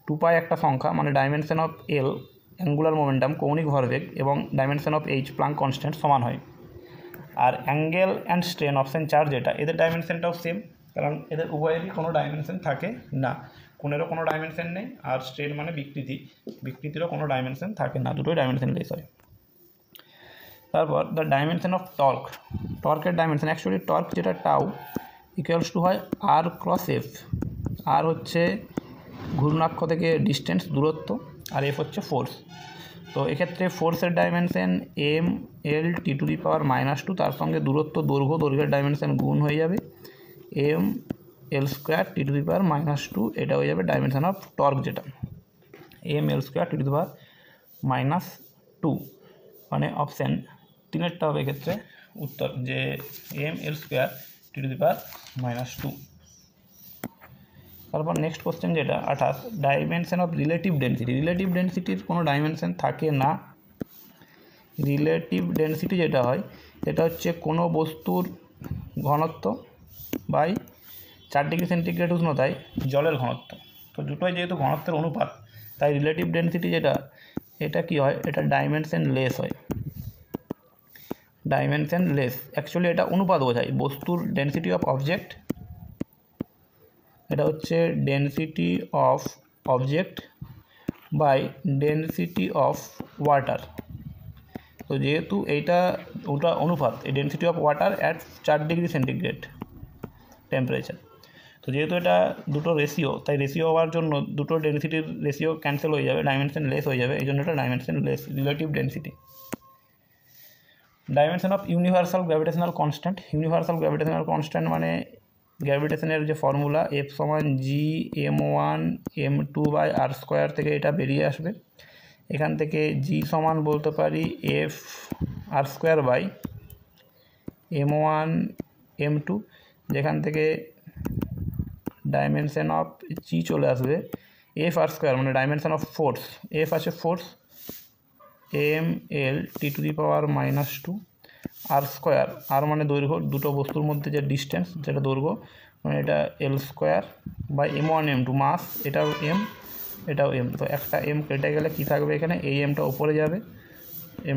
Speaker 1: 2π একটা সংখ্যা, মানে dimension of L angular momentum কৌণিক ভরবেগ এবং dimension of H Planck constant সমান হয়। আর অ্যাঙ্গেল অ্যান্ড স্ট্রেন অপশান 4 যেটা, এদের ডাইমেনশনটাও সেম, কারণ এদের উভয়েরই কোনো ডাইমেনশন থাকে না, কোণেরও কোনো ডাইমেনশন নেই। আর স্ট্রেন মানে বিকৃতি, বিকৃতিরও কোনো ডাইমেনশন থাকে না, দুটোই ডাইমেনশনলেস হয়। তারপর দ্য ডাইমেনশন অফ টর্ক। টর্কের ডাইমেনশন, অ্যাকচুয়ালি টর্ক যেটা টাউ ইকুয়ালস টু হয় আর ক্রস এফ। আর হচ্ছে ঘূর্ণাক্ষ থেকে ডিস্টেন্স, দূরত্ব, আর এফ হচ্ছে ফোর্স। তো এক্ষেত্রে ফোর্সের dimension M L T to the power -2, তার সঙ্গে দূরত্ব, দৈর্ঘ্যের ডাইমেনশন গুণ হয়ে যাবে M L square T to the power -2। এটা হয়ে যাবে ডাইমেনশন অফ টর্ক, যেটা M L square T to the power -2, মানে অপশান 3 হবে এক্ষেত্রে উত্তর, যে M L square T to the power -2। তারপর নেক্সট কোশ্চেন যেটা 28, dimension of relative density. Relative ডেন্সিটির কোনো ডাইমেনশন থাকে না। রিলেটিভ ডেন্সিটি যেটা হয় সেটা হচ্ছে কোনো বস্তুর ঘনত্ব বাই 4 ডিগ্রি সেন্টিগ্রেড উষ্ণতায় জলের ঘনত্ব। তো দুটোই যেহেতু ঘনত্বের অনুপাত, তাই রিলেটিভ ডেন্সিটি যেটা, এটা কি হয়, এটা ডাইমেনশন লেস হয়। ডাইমেনশন লেস অ্যাকচুয়ালি এটা অনুপাত বোঝায় বস্তুর ডেন্সিটি অফ অবজেক্ট, এটা হচ্ছে density of object by density of water. তো যেহেতু এইটা ওটা অনুপাত, এই density of water at 4 degree centigrade temperature. তো যেহেতু এটা দুটো রেশিও, তাই রেশিও হওয়ার জন্য দুটো ডেন্সিটির রেশিও ক্যান্সেল হয়ে যাবে, ডাইমেনশন লেস হয়ে যাবে, এই জন্য এটা dimension less relative density. Dimension of universal gravitational constant. Universal gravitational constant মানে গ্র্যাভিটেশনের যে ফর্মুলা F সমান G(m1 m2 by r square) থেকে এটা বেরিয়ে আসবে। এখান থেকে G সমান বলতে পারি F r square by m1 m2, যেখান থেকে ডাইমেনশন অফ G চলে আসবে F r স্কোয়ার, মানে ডাইমেনশন অফ ফোর্স। F আছে ফোর্স ml T⁻⁻², আর স্কোয়ার, আর মানে দৈর্ঘ্য, দুটো বস্তুর মধ্যে যে ডিস্টেন্স যেটা দৈর্ঘ্য, মানে এটা L square by m1 m2, মাস এটাও m এটাও m। তো একটা m কেটে গেলে কী থাকবে এখানে, এই mটা উপরে যাবে,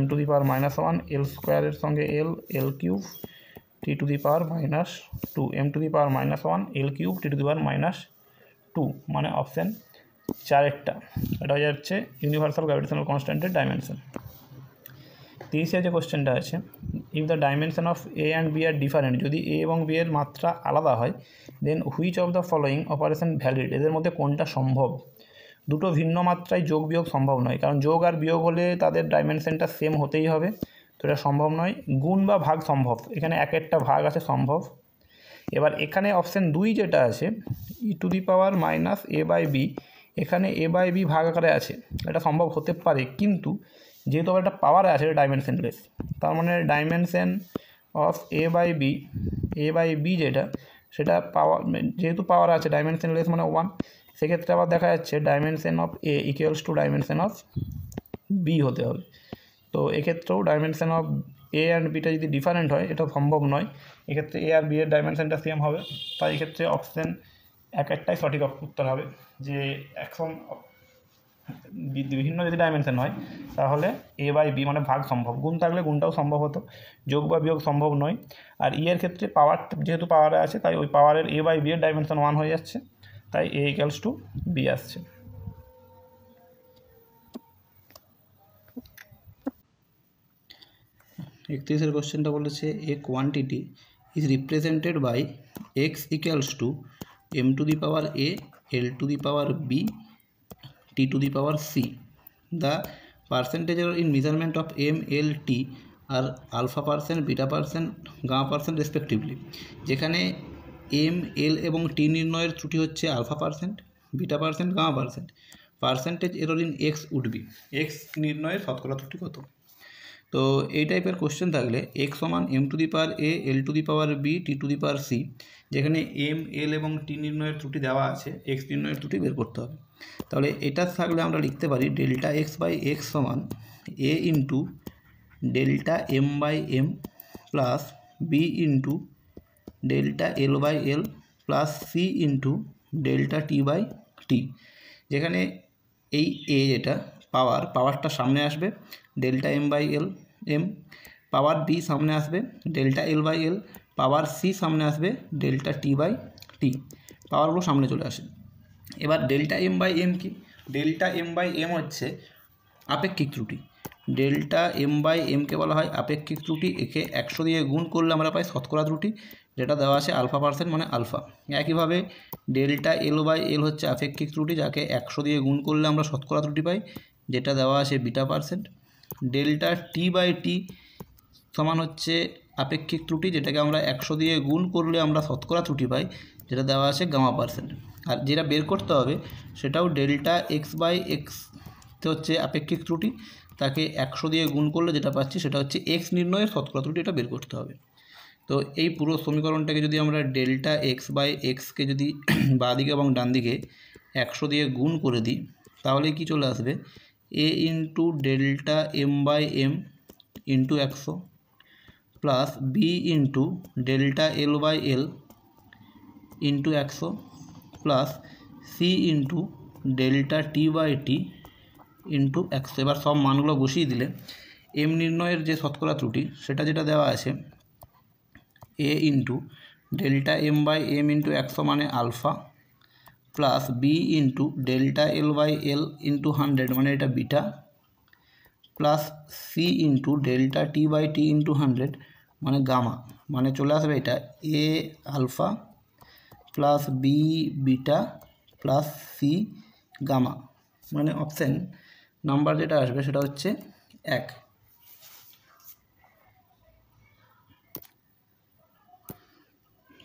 Speaker 1: m⁻⁻1 L স্কোয়ারের সঙ্গে L³ T⁻⁻², m⁻⁻1 L³ T⁻⁻², মানে অপশান 4-এরটা। এটা হয়ে যাচ্ছে ইউনিভার্সাল গ্র্যাভিটেশনাল কনস্ট্যান্টের ডাইমেনশন। 30 যে কোশ্চেনটা আছে, if the dimension of A and B are different, যদি এ এবং বি এর মাত্রা আলাদা হয়, then which of the following operation valid, এদের মধ্যে কোনটা সম্ভব? দুটো ভিন্ন মাত্রায় যোগ বিয়োগ সম্ভব নয়, কারণ যোগ আর বিয়োগ হলে তাদের ডাইমেনশনটা সেম হতেই হবে, তো এটা সম্ভব নয়। গুণ বা ভাগ সম্ভব, এখানে এক একটা ভাগ আছে সম্ভব। এবার এখানে অপশান 2 যেটা আছে e⁻−a/b, এখানে a/b ভাগ আকারে আছে, এটা সম্ভব হতে পারে, কিন্তু যেহেতু একটা পাওয়ারে আছে এটা ডাইমেনশনলেস। তার মানে ডাইমেনশন অফ a/b যেটা, সেটা পাওয়ার, যেহেতু পাওয়ার আছে ডাইমেনশনলেস মানে 1, সেক্ষেত্রে আবার দেখা যাচ্ছে dimension of a equals to dimension of b হতে হবে। তো এক্ষেত্রেও dimension of A and beta যদি ডিফারেন্ট হয়, এটা সম্ভব নয়। এক্ষেত্রে এ আর বি এর ডাইমেনশনটা সেম হবে, তাই এক্ষেত্রে অপশান একটাই সঠিক উত্তর হবে, যে এখন বিভিন্ন যদি ডাইমেনশন হয় তাহলে a/b মানে ভাগ সম্ভব, গুণ থাকলে গুণটাও সম্ভব হতো, যোগ বা বিয়োগ সম্ভব নয়। আর এর ক্ষেত্রে পাওয়ার, যেহেতু পাওয়ারে আছে, তাই ওই পাওয়ারের a/b এর ডাইমেনশন 1 হয়ে যাচ্ছে, তাই a ইকুয়ালস টু b আসছে।
Speaker 2: একত্রিশের কোশ্চেনটা বলেছে a quantity is represented by x equals to m⁴a l⁴b t⁻c। The percentage in measurement of m l t are α%, β%, γ% respectively, যেখানে m l এবং t নির্ণয়ের ত্রুটি হচ্ছে α%, β%, γ%। Percentage error in x would be, x নির্ণয়ের শতকরা ত্রুটি কত? তো এই টাইপের কোশ্চেন থাকলে x সমান m⁴a l⁴b t⁻c, যেখানে m l এবং t নির্ণয়ের ত্রুটি দেওয়া আছে, x নির্ণয়ের ত্রুটি বের করতে হবে। তাহলে এটা থাকলে আমরা লিখতে পারি ডেল্টা এক্স বাই এক্স সমান a into delta m by m plus b into delta l by l plus c into delta t by t, যেখানে এই a যেটা পাওয়ারটা সামনে আসবে delta m by l m, power b সামনে আসবে delta l by l, power c সামনে আসবে ডেল্টা t বাই t, পাওয়ারগুলো সামনে চলে আসে। এবার ডেল্টা m বাই m কি? ডেল্টা m বাই m হচ্ছে আপেক্ষিক ত্রুটি। ডেল্টা m বাই mকে বলা হয় আপেক্ষিক ত্রুটি। একে 100 দিয়ে গুণ করলে আমরা পাই শতকরা ত্রুটি, যেটা দেওয়া আছে α% মানে আলফা। একইভাবে ডেল্টা l বাই l হচ্ছে আপেক্ষিক ত্রুটি, যাকে 100 দিয়ে গুণ করলে আমরা শতকরা ত্রুটি পাই, যেটা দেওয়া আছে β%। ডেল্টা t বাই t সমান হচ্ছে আপেক্ষিক ত্রুটি, যেটাকে আমরা 100 দিয়ে গুণ করলে আমরা শতকরা ত্রুটি পাই, যেটা দেওয়া আছে γ%। আর যেটা বের করতে হবে সেটাও ডেল্টা এক্স বাই এক্স হচ্ছে আপেক্ষিক ত্রুটি, তাকে 100 দিয়ে গুণ করলে যেটা পাচ্ছি সেটা হচ্ছে এক্স নির্ণয়ের শতকরা ত্রুটি, এটা বের করতে হবে। তো এই পুরো সমীকরণটাকে যদি আমরা ডেল্টা এক্স বাই এক্সকে যদি বাঁ দিকে এবং ডান দিকে 100 দিয়ে গুণ করে দিই তাহলে কি চলে আসবে A into delta M by M into 100 plus B into delta L by L into 100 plus C into delta T by T into 100। এবার সব মানগুলো বসিয়ে দিলে এম নির্ণয়ের যে শতকরা ত্রুটি সেটা যেটা দেওয়া আছে A into delta M by M into 100 মানে alpha plus B into delta L by L into 100 মানে এটা beta plus C into delta T by T into 100 মানে গামা, মানে চলে আসবে এটা A alpha plus B beta plus C gamma, মানে অপশান নাম্বার যেটা আসবে সেটা হচ্ছে 1।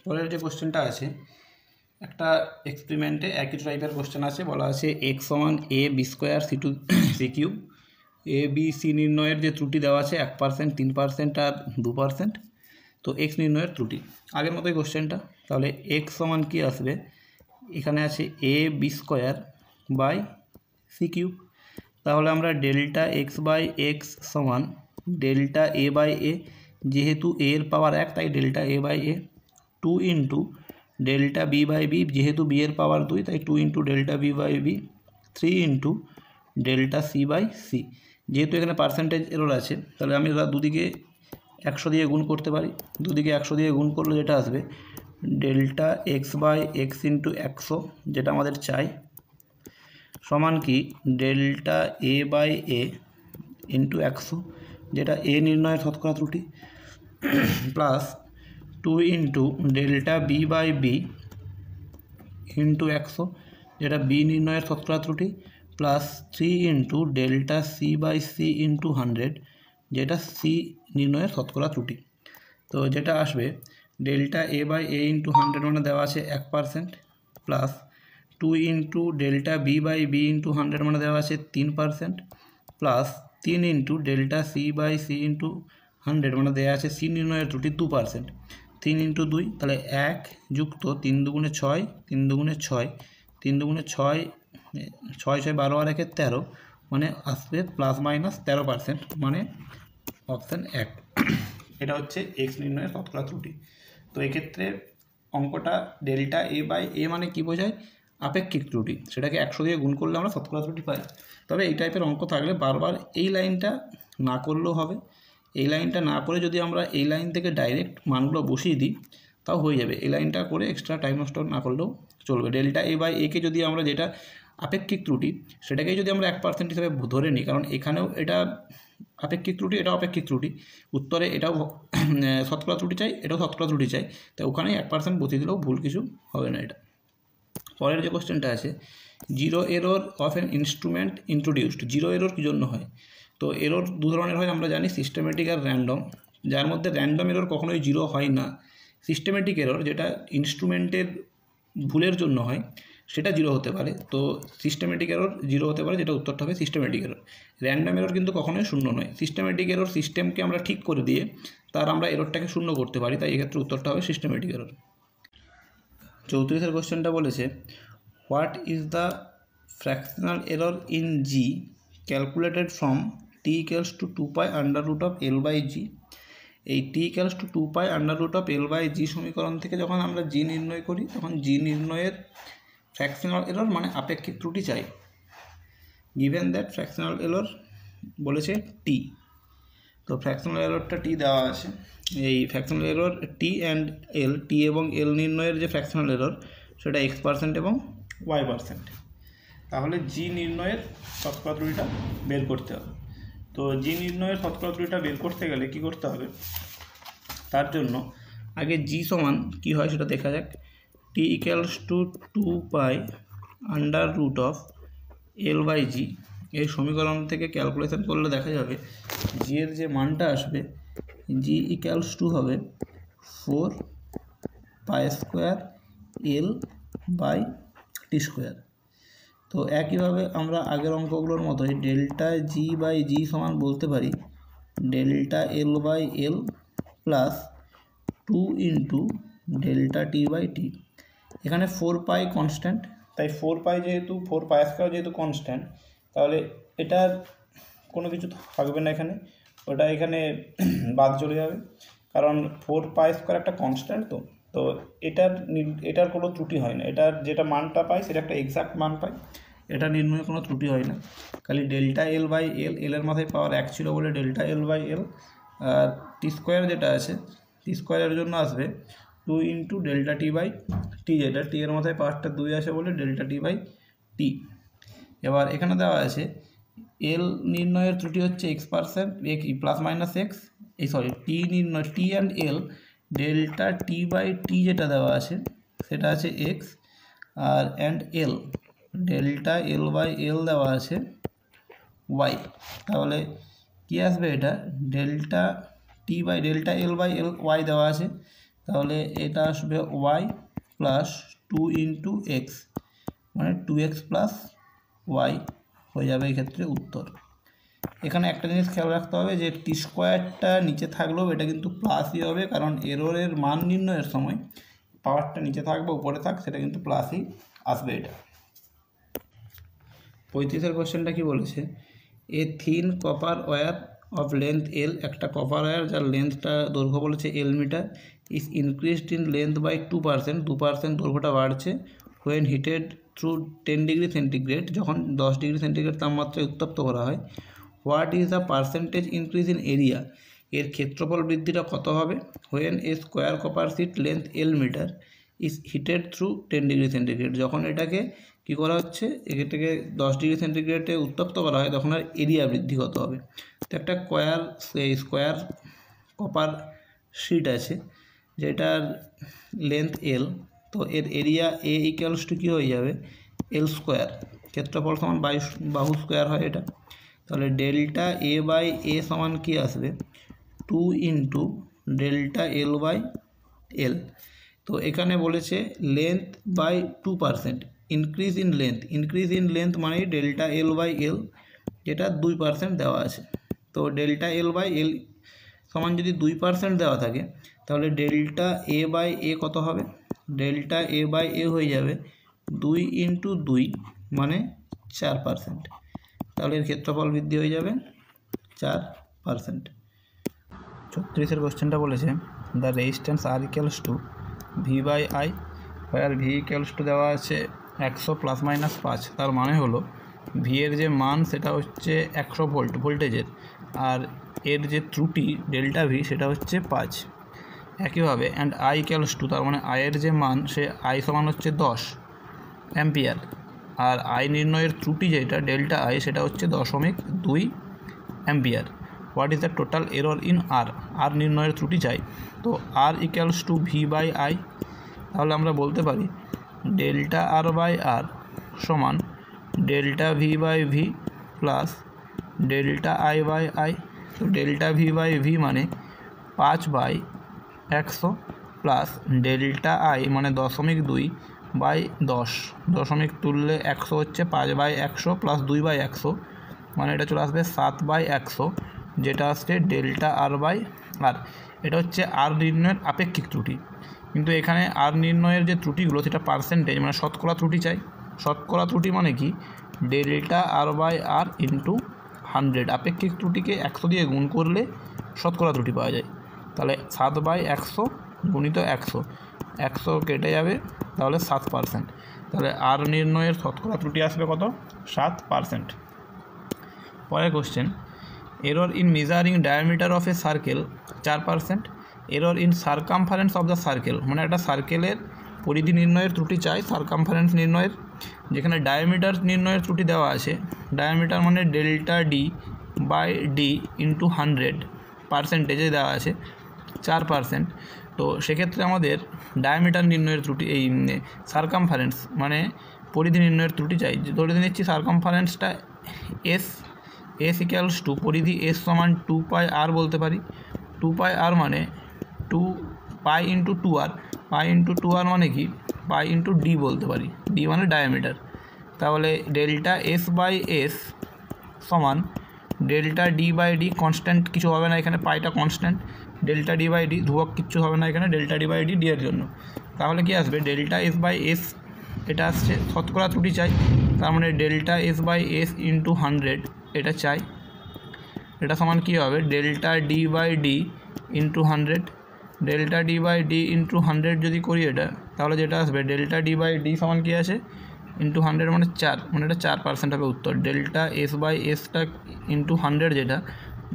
Speaker 2: পরের যে কোশ্চেনটা আছে একটা এক্সপেরিমেন্টে একই টাইপের কোশ্চেন আছে, বলা আছে এক্স সমান A B square C to C cube. A B C নির্ণয়ের যে ত্রুটি দেওয়া আছে 1%, 3% আর 2%। তো এক্স নির্ণয়ের ত্রুটি আগের মতোই কোশ্চেনটা, তাহলে এক্স সমান কী আসবে, এখানে আছে A B square by C cube, তাহলে আমরা ডেল্টা এক্স বাই এক্স সমান ডেল্টা এ বাই এ, যেহেতু এ এর পাওয়ার 1 তাই delta A by A, 2 into delta B by B, যেহেতু বি এর পাওয়ার 2 তাই 2 into delta B by B, 3 into delta C by C. যেহেতু এখানে পার্সেন্টেজ এরর আছে তাহলে আমি দুদিকে 100 দিয়ে গুণ করতে পারি, দুদিকে 100 দিয়ে গুণ করলে যেটা আসবে delta X by X into 100 যেটা আমাদের চাই, সমান কি delta A by A into 100 যেটা এ নির্ণয়ের শতকরা ত্রুটি, plus 2 into delta B by B into 100 যেটা বি নির্ণয়ের শতকরা ত্রুটি, plus 3 into delta C by C into 100 যেটা সি নির্ণয়ের শতকরা ত্রুটি। তো যেটা আসবে delta A by A into 100 মানে দেওয়া আছে 1%, plus 2 into delta B by B into 100 মানে দেওয়া আছে 3%, plus 3 into delta C by C into 100 মানে দেওয়া আছে সি নির্ণয়ের ত্রুটি 2%। 3 ইন্টু 2 তাহলে 1 যুক্ত 3 দুগুণে 6, 3 দুগুণে 6, 3 দুগুণে 6, 6 6 12 আর 1 13 মানে আসবে প্লাস মাইনাস 13%, মানে অপশান 1। এটা হচ্ছে এক্স নির্ণয়ের শতকরা ত্রুটি। তো এক্ষেত্রে অঙ্কটা ডেল্টা এ বাই এ মানে কি বোঝায়, আপেক্ষিক ত্রুটি, সেটাকে 100 দিয়ে গুণ করলে আমরা শতকরা ত্রুটি পাই। তবে এই টাইপের অঙ্ক থাকলে বারবার এই লাইনটা না করলেও হবে, এই লাইনটা না করে যদি আমরা এই লাইন থেকে ডাইরেক্ট মানগুলো বসিয়ে দিই তাও হয়ে যাবে, এই লাইনটা করে এক্সট্রা টাইম নষ্ট না করলেও চলবে। ডেল্টা এ বাই একে যদি আমরা যেটা আপেক্ষিক ত্রুটি সেটাকেই যদি আমরা 1% হিসাবে ধরে নিই, কারণ এখানেও এটা আপেক্ষিক ত্রুটি, এটাও আপেক্ষিক ত্রুটি, উত্তরে এটাও শতকরা ত্রুটি চাই, এটাও শতকরা ত্রুটি চাই, তাই ওখানেই 1% বসিয়ে দিলেও ভুল কিছু হবে না এটা। পরের যে কোশ্চেনটা আছে zero error of an instrument introduced. Zero error কী জন্য হয়, তো এরর দু ধরনের হয় আমরা জানি, সিস্টেমেটিক আর র্যান্ডম, যার মধ্যে র্যান্ডম এরর কখনোই জিরো হয় না। সিস্টেমেটিক এরর যেটা ইনস্ট্রুমেন্টের ভুলের জন্য হয় সেটা জিরো হতে পারে, তো সিস্টেমেটিক এরর জিরো হতে পারে, যেটা উত্তরটা হবে সিস্টেমেটিক এরর। র্যান্ডম এরর কিন্তু কখনোই শূন্য নয়। সিস্টেমেটিক এরর সিস্টেমকে আমরা ঠিক করে দিয়ে তার আমরা এররটাকে শূন্য করতে পারি, তাই এক্ষেত্রে উত্তরটা হবে সিস্টেমেটিক এরর। 34 কোশ্চেনটা বলেছে what is the fractional error in G calculated from T equals to 2 pi under root of L by G. এই T equals to 2 pi under root of L by G সমীকরণ থেকে যখন আমরা জি নির্ণয় করি তখন জি নির্ণয়ের ফ্র্যাকশনাল এরর মানে আপেক্ষিক ত্রুটি চাই। গিভেন দ্যাট ফ্র্যাকশনাল এরর বলেছে টি, তো ফ্র্যাকশনাল এররটা টি দেওয়া আছে। এই fractional error T and L, T এবং এল নির্ণয়ের যে ফ্র্যাকশনাল এরর সেটা x% এবং y%। তাহলে জি নির্ণয়ের শতকরা ত্রুটিটা বের করতে হবে। তো জি নির্ণয়ের শতকরা ত্রুটিটা বের করতে গেলে কী করতে হবে, তার জন্য আগে জি সমান কী হয় সেটা দেখা যাক। T equals to 2 pi under root of L by G, এই সমীকরণ থেকে ক্যালকুলেশন করলে দেখা যাবে জি এর যে মানটা আসবে জি ইকুয়ালস টু হবে 4 pi square L by T square. তো একইভাবে আমরা আগের অঙ্কগুলোর মতোই ডেল্টা জি বাই জি সমান বলতে পারি delta L by L plus two into delta T by T. এখানে 4 পাই কনস্ট্যান্ট, তাই 4 পাই যেহেতু 4 পাই² যেহেতু কনস্ট্যান্ট, তাহলে এটার কোনো কিছু থাকবে না এখানে, ওটা এখানে বাদ চলে যাবে, কারণ 4π² একটা কনস্ট্যান্ট। তো এটার কোনো ত্রুটি হয় না, এটার যেটা মানটা পাই সেটা একটা এক্সাক্ট মান পাই, এটা নির্ণয়ে কোনো ত্রুটি হয় না। খালি ডেল্টা এল বাই এল, এলের মাথায় পাওয়ার 1 ছিল বলে ডেল্টা এল বাই এল, আর টি² যেটা আছে টি² জন্য আসবে 2 into delta T by T, যেটা টি এর মাথায় পাওয়ারটা 2 আসে বলে ডেল্টা টি বাই টি। এবার এখানে দেওয়া আছে এল নির্ণয়ের ত্রুটি হচ্ছে x% plus minus X, T নির্ণয় T and L delta T by T যেটা দেওয়া আছে সেটা আছে এক্স, আর and L delta L by L দেওয়া আছে ওয়াই। তাহলে কী আসবে, এটা delta T by delta L by L Y দেওয়া আছে, তাহলে এটা আসবে ওয়াই প্লাস 2 ইন্টু এক্স, মানে 2x প্লাস ওয়াই হয়ে যাবে এক্ষেত্রে উত্তর। এখানে একটা জিনিস খেয়াল রাখতে হবে যে টি² নিচে থাকলেও এটা কিন্তু প্লাসই হবে, কারণ এররের মান নির্ণয়ের সময় পাওয়ারটা নিচে থাকবে উপরে থাক, সেটা কিন্তু প্লাসই আসবে এটা। 35-এর কোশ্চেনটা কি বলেছে, a thin copper wire of length L, একটা কপার ওয়্যার যার লেন্থটা দৈর্ঘ্য বলেছে L metre, is increased in length by 2%, 2% দৈর্ঘ্যটা বাড়ছে, when heated through 10 degree centigrade, যখন 10 ডিগ্রি সেন্টিগ্রেড তাপমাত্রায় উত্তপ্ত করা হয়। What is the percentage increase in area, এর ক্ষেত্রফল বৃদ্ধিটা কত হবে, when a square copper sheet length L metre is heated through 10 degree centigrade, যখন এটাকে কী করা হচ্ছে, এটাকে 10 ডিগ্রি সেন্টিগ্রেডে উত্তপ্ত করা হয় তখন আর এরিয়া বৃদ্ধি কত হবে। তো একটা স্কোয়ার কপার শিট আছে যেটার লেন্থ এল, তো এর এরিয়া এ ইকুয়ালস টু কী হয়ে যাবে, এল স্কোয়ার, ক্ষেত্রফল সমান বাহু স্কোয়ার হয় এটা, তাহলে ডেল্টা এ বাই এ সমান কী আসবে, 2 into delta L by L. তো এখানে বলেছে length by 2%, increase in length মানে ডেল্টা এল বাই এল, যেটা 2% দেওয়া আছে। তো ডেল্টা এল বাই এল সমান যদি 2% দেওয়া থাকে, তাহলে ডেল্টা এ বাই এ কত হবে, ডেল্টা এ বাই এ হয়ে যাবে 2 ইন্টু 2 মানে 4%, তাহলে এর ক্ষেত্রফল বৃদ্ধি হয়ে যাবে 4%। 36-এর কোশ্চেনটা বলেছে the resistance R equals to V by I, আর ভি ইকুয়ালস টু দেওয়া আছে 100 প্লাস মাইনাস 5, তার মানে হলো ভি এর যে মান সেটা হচ্ছে 100 ভোল্টেজের, আর এর যে ত্রুটি ডেল্টা ভি সেটা হচ্ছে 5। একইভাবে অ্যান্ড আই ইকুয়ালস টু, তার মানে আয়ের যে মান সে আই সমান হচ্ছে 10 অ্যাম্পিয়ার, আর আই নির্ণয়ের ত্রুটি যেটা ডেল্টা আই সেটা হচ্ছে 0.2 ampere. What is the total error in R, R নির্ণয়ের ত্রুটি চাই, তো R equals to V by I, তাহলে আমরা বলতে পারি ডেল্টা আর বাই আর সমান delta V by V plus delta I by I. তো ডেল্টা ভি বাই ভি মানে 5/100 প্লাস ডেল্টা আই মানে 0.2 বাই 10, দশমিক তুললে 100 হচ্ছে 5/100 প্লাস 2/100, মানে এটা চলে আসবে 7/100, যেটা আসছে ডেল্টা আর বাই আর। এটা হচ্ছে আর নির্ণয়ের আপেক্ষিক ত্রুটি, কিন্তু এখানে আর নির্ণয়ের যে ত্রুটিগুলো সেটা পার্সেন্টেজ মানে শতকরা ত্রুটি চাই। শতকরা ত্রুটি মানে কি, delta R by R into 100, আপেক্ষিক ত্রুটিকে 100 দিয়ে গুণ করলে শতকরা ত্রুটি পাওয়া যায়, তাহলে 7/100 গুণিত 100 কেটে যাবে, তাহলে 7%, তাহলে আর নির্ণয়ের শতকরা ত্রুটি আসবে কত, 7%। পরের question, error in measuring diameter of A circle 4%, error in circumference of the circle, মানে একটা সার্কেলের পরিধি নির্ণয়ের ত্রুটি চাই, সার্কামফারেন্স নির্ণয়ের, যেখানে ডায়ামিটার নির্ণয়ের ত্রুটি দেওয়া আছে, ডায়ামিটার মানে delta D by D into 100 পার্সেন্টেজে দেওয়া আছে 4%, তো সেক্ষেত্রে আমাদের ডায়ামিটার নির্ণয়ের ত্রুটি, এই সার্কামফারেন্স মানে পরিধি নির্ণয়ের ত্রুটি চাই। ধরে নিচ্ছি সার্কামফারেন্সটা এস ইকুয়ালস টু পরিধি এস সমান 2πr বলতে পারি, 2πr মানে 2π into 2r, pi into 2r মানে কি, পাই ইন্টু ডি বলতে পারি, ডি মানে ডায়ামিটার, তাহলে ডেল্টা এস বাই এস সমান delta D by D, constant কিছু হবে না এখানে, পাইটা constant,
Speaker 1: delta D by D, ধ্রুবক কিচ্ছু হবে না এখানে, delta D by D D এর জন্য। তাহলে কি আসবে, ডেল্টা এস বাই এস, এটা আসছে শতকরা ত্রুটি চাই, তার মানে delta S by S into 100 এটা চাই। এটা সমান কী হবে, delta D by D into 100, delta D by D into 100 যদি করি এটা, তাহলে যেটা আসবে ডেল্টা ডি বাই ডি সমান কী আছে, ইন্টু 100 মানে 4, মানে এটা 4% হবে উত্তর। ডেল্টা এস বাই এসটা ইন্টু 100 যেটা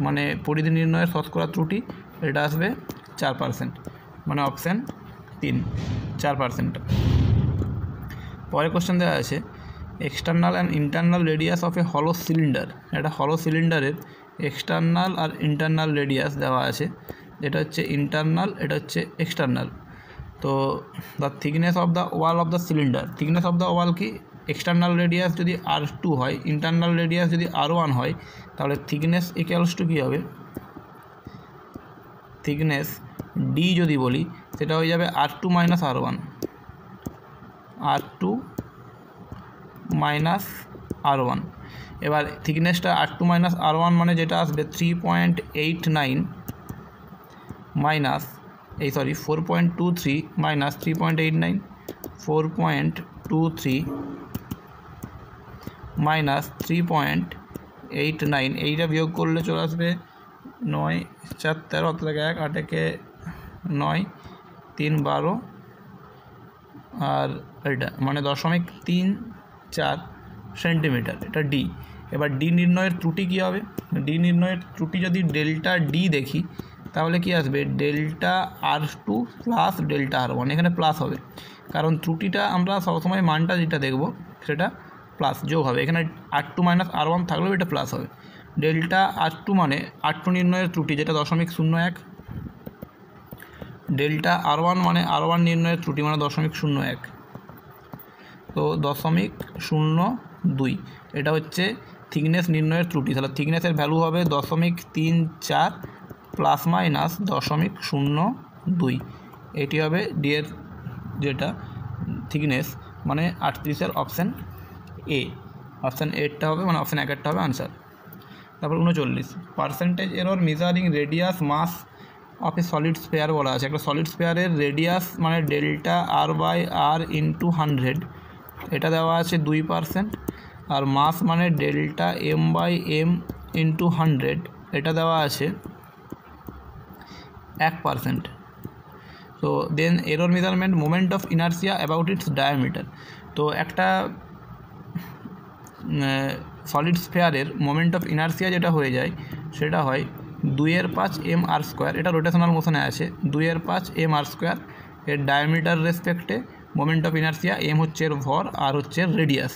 Speaker 1: মানে পরিধি নির্ণয়ের শতকরা ত্রুটি, এটা আসবে 4%, মানে অপশান 3 4%। পরের কোশ্চেন দেওয়া আছে external and internal radius of a হলো সিলিন্ডার। একটা হলো সিলিন্ডারের এক্সটার্নাল আর ইন্টারনাল রেডিয়াস দেওয়া আছে, যেটা হচ্ছে ইন্টারনাল, এটা হচ্ছে এক্সটার্নাল। তো the thickness of the wall of the cylinder, thickness of the wall কি, এক্সটার্নাল রেডিয়াস যদি R2 হয়, ইন্টারনাল রেডিয়াস যদি R1 হয়, তাহলে থিকনেস ইকুয়ালস টু কী হবে, থিকনেস ডি যদি বলি সেটা হয়ে যাবে R2 minus R1, R2 minus R1। এবার থিকনেসটা R2 মাইনাস R1 মানে যেটা আসবে 3.89 মাইনাস 4.23 মাইনাস 3.89, 4.23 মাইনাস 3.89, এইটা বিয়োগ করলে চলে আসবে 9 4 13, অত থেকে 1 8 একে 9 3 12, আর এটা মানে 0.34 সেন্টিমিটার, এটা ডি। এবার ডি নির্ণয়ের ত্রুটি কী হবে, ডি নির্ণয়ের ত্রুটি যদি ডেল্টা ডি দেখি তাহলে কি আসবে, delta R2 plus delta R1, এখানে প্লাস হবে কারণ ত্রুটিটা আমরা সবসময় মানটা যেটা দেখব সেটা প্লাস যোগ হবে, এখানে R2 মাইনাস R1 থাকলেও এটা প্লাস হবে। ডেল্টা R2 মানে R2 নির্ণয়ের ত্রুটি যেটা 0.01, ডেল্টা R1 মানে R1 নির্ণয়ের ত্রুটি মানে 0.01, তো 0.02, এটা হচ্ছে থিকনেস নির্ণয়ের ত্রুটি। তাহলে থিকনেসের ভ্যালু হবে 0.34 প্লাস মাইনাস 0.02, এটি হবে ডি এর যেটা থিকনেস, মানে 38-এর অপশান এ, অপশান এরটা হবে, মানে অপশান 1-এরটা হবে আনসার। তারপর 39 percentage error measuring radius mass of a solid sphere বলা আছে। একটা সলিড স্পেয়ারের রেডিয়াস মানে delta R by R into 100, এটা দেওয়া আছে 2%, আর মাস মানে delta M by M into 100, এটা দেওয়া আছে 1%। তো then error measurement moment of inertia about its diameter. তো একটা সলিড স্ফেয়ারের মোমেন্ট অফ ইনার্সিয়া যেটা হয়ে যায় সেটা হয় 2/5 mr², এটা রোটেশনাল মোশনে আছে, 2/5 mr², এর ডায়ামিটার রেসপেক্টে মোমেন্ট অফ ইনার্সিয়া, এম হচ্ছে এর ভর, আর হচ্ছে এর রেডিয়াস।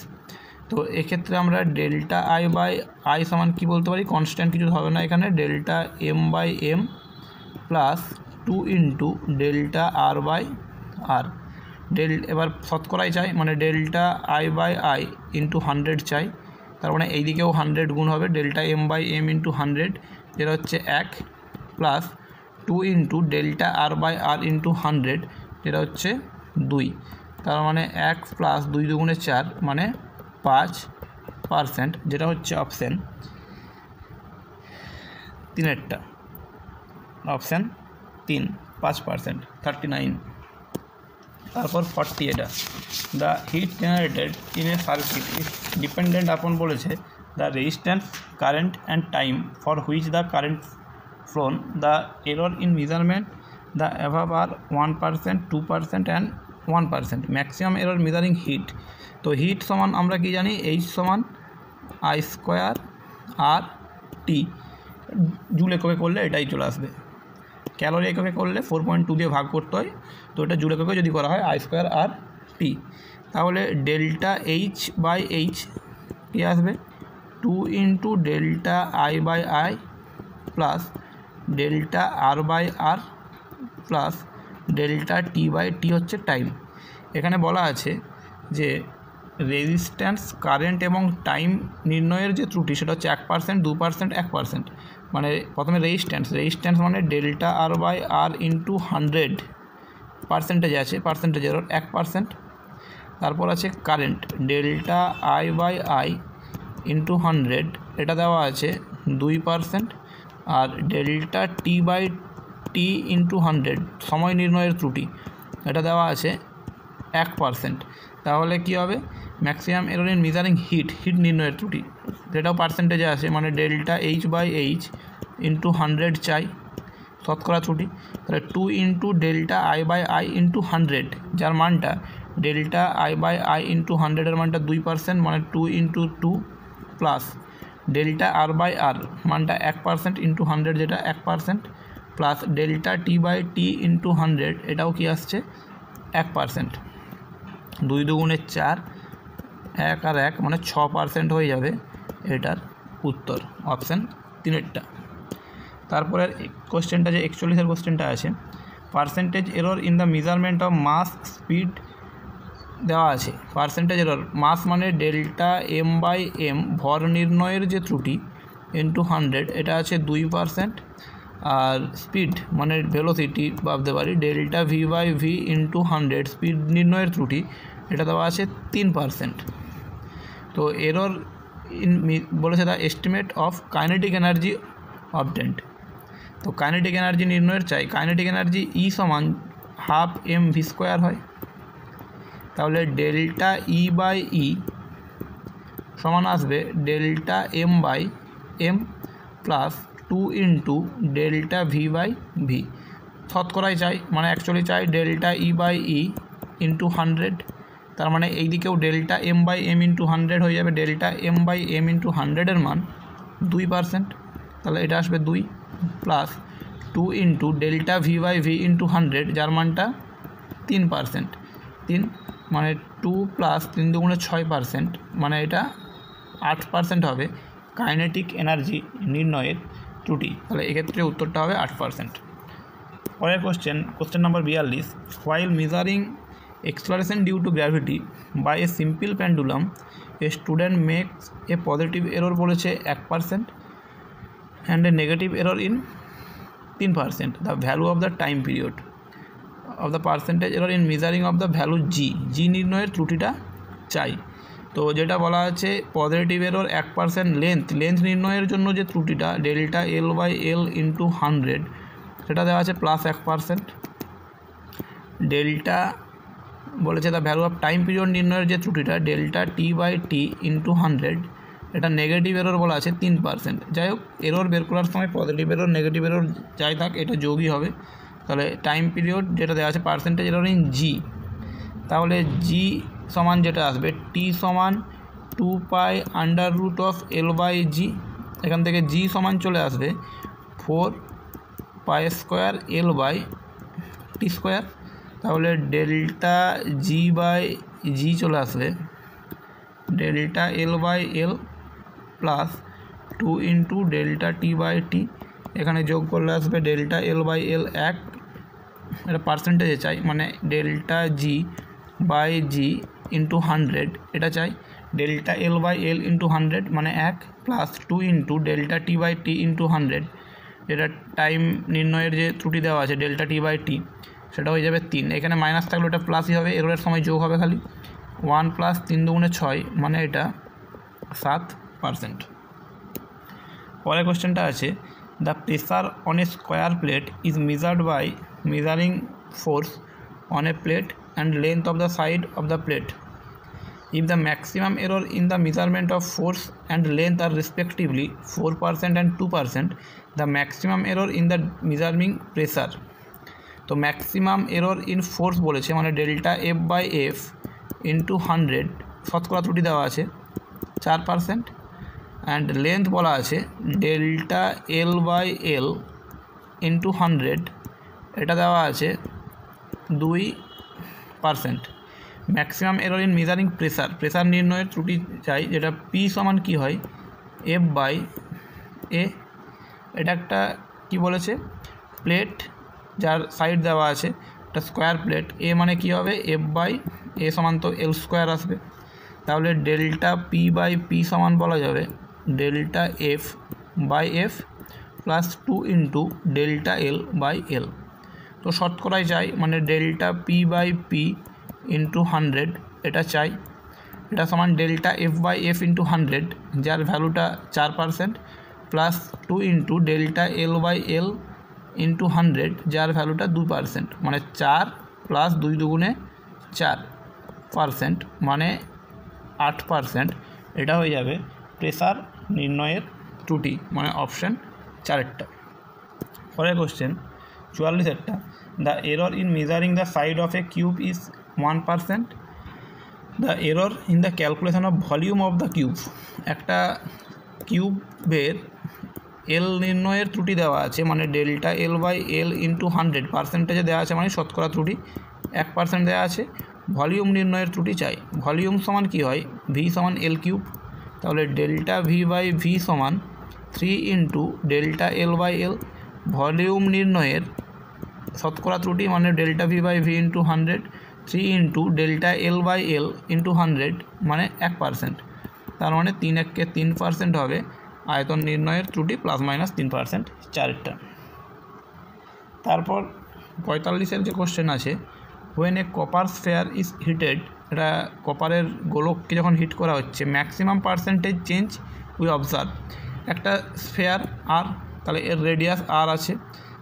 Speaker 1: তো এক্ষেত্রে আমরা ডেল্টা আই বাই আই সমান কী বলতে পারি, কনস্ট্যান্ট কিছু হবে না এখানে, delta M by M plus 2 into delta R by R. এবার শতকরাই চাই, মানে delta I by I into 100 চাই, তার মানে এইদিকেও 100 গুণ হবে, delta M by M into 100, যেটা হচ্ছে 1, plus 2 into delta R by R into 100, যেটা হচ্ছে 2, তার মানে 1 প্লাস 2 দুগুণে 4 মানে 5%, যেটা হচ্ছে অপশান 3-এরটা, অপশান 3 5%, 39। তারপর 40 এটা, the heat generated in a circuit is dependent upon বলেছে the resistance, current and time for which the current flown, the error in measurement, the above are 1%, 2% and 1%। Maximum error measuring heat. তো হিট সমান আমরা কি জানি, এইচ সমান I² আর টি, জুল এককে করলে এটাই চলে আসবে, ক্যালোরি এককে করলে 4.2 দিয়ে ভাগ করতে হয়, তো এটা জুল এককে যদি করা হয় I² আর টি, তাহলে ডেল্টা এইচ বাই এইচ কী আসবে, 2 into delta I by I plus delta R by R plus delta T by T হচ্ছে টাইম। এখানে বলা আছে যে রেজিস্ট্যান্স, কারেন্ট এবং টাইম নির্ণয়ের যে ত্রুটি সেটা হচ্ছে 1%, 2%, 1%। মানে প্রথমে রেজিস্ট্যান্স মানে delta R by R into 100, percentage আছে, পার্সেন্টেজ এরর 1%। তারপর আছে current, delta I by I into 100, এটা দেওয়া আছে 2%, আর delta T by
Speaker 2: T into 100 সময় নির্ণয়ের ত্রুটি, এটা দেওয়া আছে 1%। তাহলে কী হবে, maximum error in measuring heat নির্ণয়ের ত্রুটি, যেটাও পার্সেন্টেজে আসে, মানে ডেল্টা H/H ইন্টু 100 চাই শতকরা ত্রুটি। তাহলে 2 ইন্টু ডেল্টা I/I ইন্টু 100, যার মানটা ডেল্টা I/I ইন্টু 100-এর মানটা 2%, মানে 2 ইন্টু 2 প্লাস ডেল্টা R/R মানটা 1% ইন্টু 100, যেটা 1%, প্লাস ডেল্টা T/T ইন্টু 100, এটাও কি আসছে 1%। 2 দুগুণে 4, 1 আর 1 মানে 6% হয়ে যাবে এটার উত্তর, অপশান 3-এরটা। তারপরে কোশ্চেনটা যে 41-এর কোশ্চেনটা আছে, percentage error in the measurement of mass speed দেওয়া আছে। পার্সেন্টেজ এরর, মাস মানে ডেল্টা M/M ভর নির্ণয়ের যে ত্রুটি ইন্টু 100, এটা আছে 2%, আর স্পিড মানে ভেলোসিটি ভাবতে পারি, ডেল্টা V/V ইন্টু 100 স্পিড নির্ণয়ের ত্রুটি, এটা দেওয়া আছে 3%। তো এরর ইন বলেছে the estimate of kinetic energy obtained. তো কাইনেটিক এনার্জি নির্ণয়ের চাই, কাইনেটিক এনার্জি E সমান হাফ mv² হয়। তাহলে ডেল্টা E/E সমান আসবে delta M/M plus 2 into delta V/V। শতকরাই চাই, মানে অ্যাকচুয়ালি চাই ডেল্টা E/E ইন্টু 100, তার মানে এই দিকেও ডেল্টা M/M ইন্টু 100 হয়ে যাবে, ডেল্টা M/M ইন্টু 100-এর মান 2%, তাহলে এটা আসবে 2 plus 2 into delta V/V into 100, যার মানটা 3%, 3 মানে 2 প্লাস 3 দুগুণে 6%, মানে এটা 8% হবে কাইনেটিক এনার্জি নির্ণয়ের ত্রুটি। তাহলে এক্ষেত্রে উত্তরটা হবে 8%। পরের question number 42, while measuring acceleration due to gravity by a simple pendulum a student makes a positive error বলেছে 1% and a negative error in 3%. The value of the time period of the percentage error in measuring of the value G নির্ণয়ের ত্রুটিটা চাই। তো যেটা বলা আছে পজিটিভ এরর 1%, লেন্থ নির্ণয়ের জন্য যে ত্রুটিটা ডেল্টা L/L ইন্টু 100, সেটা দেওয়া আছে প্লাস 1%। ডেল্টা বলেছে the value of time period নির্ণয়ের যে ত্রুটিটা ডেল্টা T/T ইন্টু 100, এটা নেগেটিভ এরর বলা আছে 3%। যাই হোক, এরর বের করার সময় পজিটিভ এরর নেগেটিভ এরর যাই থাক, এটা যোগই হবে। তাহলে টাইম পিরিয়ড যেটা দেওয়া আছে পার্সেন্টেজ এরর ইন G, তাহলে G সমান যেটা আসবে T সমান 2π√L/G, এখান থেকে G সমান চলে আসবে 4π² L/T²। তাহলে ডেল্টা G/G চলে আসবে delta L/L plus 2 into delta T/T, এখানে যোগ করলে আসবে ডেল্টা L/L 1, এটা পার্সেন্টেজে চাই, মানে ডেল্টা G/G ইন্টু 100 এটা চাই, ডেল্টা L/L ইন্টু 100 মানে 1 plus 2 into delta T/T into 100, এটা টাইম নির্ণয়ের যে ত্রুটি দেওয়া আছে ডেল্টা T/T, সেটা হয়ে যাবে 3। এখানে মাইনাস থাকলে ওটা প্লাসই হবে, এররের সময় যোগ হবে খালি। 1 প্লাস 3 দুগুণে 6, মানে এটা 7%। পরের কোশ্চেনটা আছে, the pressure on a square plate is measured by measuring force on a plate and length of the side of the plate. If the maximum error in the measurement of force and length are respectively 4% and 2%, the maximum error in the measuring pressure. তো ম্যাক্সিমাম এরর ইন ফোর্স বলেছে, মানে ডেল্টা F/F ইন্টু 100 শতকরা ত্রুটি দেওয়া আছে 4%, অ্যান্ড লেন্থ বলা আছে ডেল্টা L/L ইন্টু 100, এটা দেওয়া আছে 2%। Maximum error in measuring pressure নির্ণয়ের ত্রুটি চাই, যেটা P সমান কী হয় F/A। এটা একটা কি বলেছে প্লেট, যার সাইড দেওয়া আছে, একটা স্কোয়ার প্লেট, এ মানে কি হবে F/A সমান তো L² আসবে। তাহলে ডেল্টা P/P সমান বলা যাবে delta F/F plus 2 into delta L/L। তো শতকরাই চাই, মানে ডেল্টা P/P ইন্টু 100 এটা চাই, এটা সমান ডেল্টা F/F ইন্টু 100, যার ভ্যালুটা 4%, plus 2 into delta L/L into 100, যার ভ্যালুটা 2%, মানে 4 প্লাস 2 দুগুণে 4%, মানে 8%। এটা হয়ে যাবে প্রেসার নির্ণয়ের ত্রুটি, মানে অপশান 4-এরটা। পরের কোশ্চেন 44-এরটা, the error in measuring the side of a cube is 1%, the error in the calculation of volume of the cube. একটা কিউবের এল নির্ণয়ের ত্রুটি দেওয়া আছে, মানে delta L by L into 100, পার্সেন্টেজে দেওয়া আছে মানে শতকরা ত্রুটি 1% দেওয়া আছে। ভলিউম নির্ণয়ের ত্রুটি চাই। ভলিউম সমান কী হয়, ভি সমান এল কিউব, তাহলে ডেল্টা ভি বাই ভি সমান 3 into delta L by L. Volume নির্ণয়ের শতকরা ত্রুটি মানে delta V by V into 100, 3 into delta L by L into 100, মানে 1%, তার মানে 3 × 3% হবে আয়তন নির্ণয়ের ত্রুটি প্লাস মাইনাস 3%, 4-এরটা। তারপর 45-এর যে কোশ্চেন আছে, when a copper sphere is heated, এটা কপারের গোলককে যখন হিট করা হচ্ছে, maximum percentage change we observe. একটা স্ফেয়ার আর, তাহলে এর রেডিয়াস আর আছে,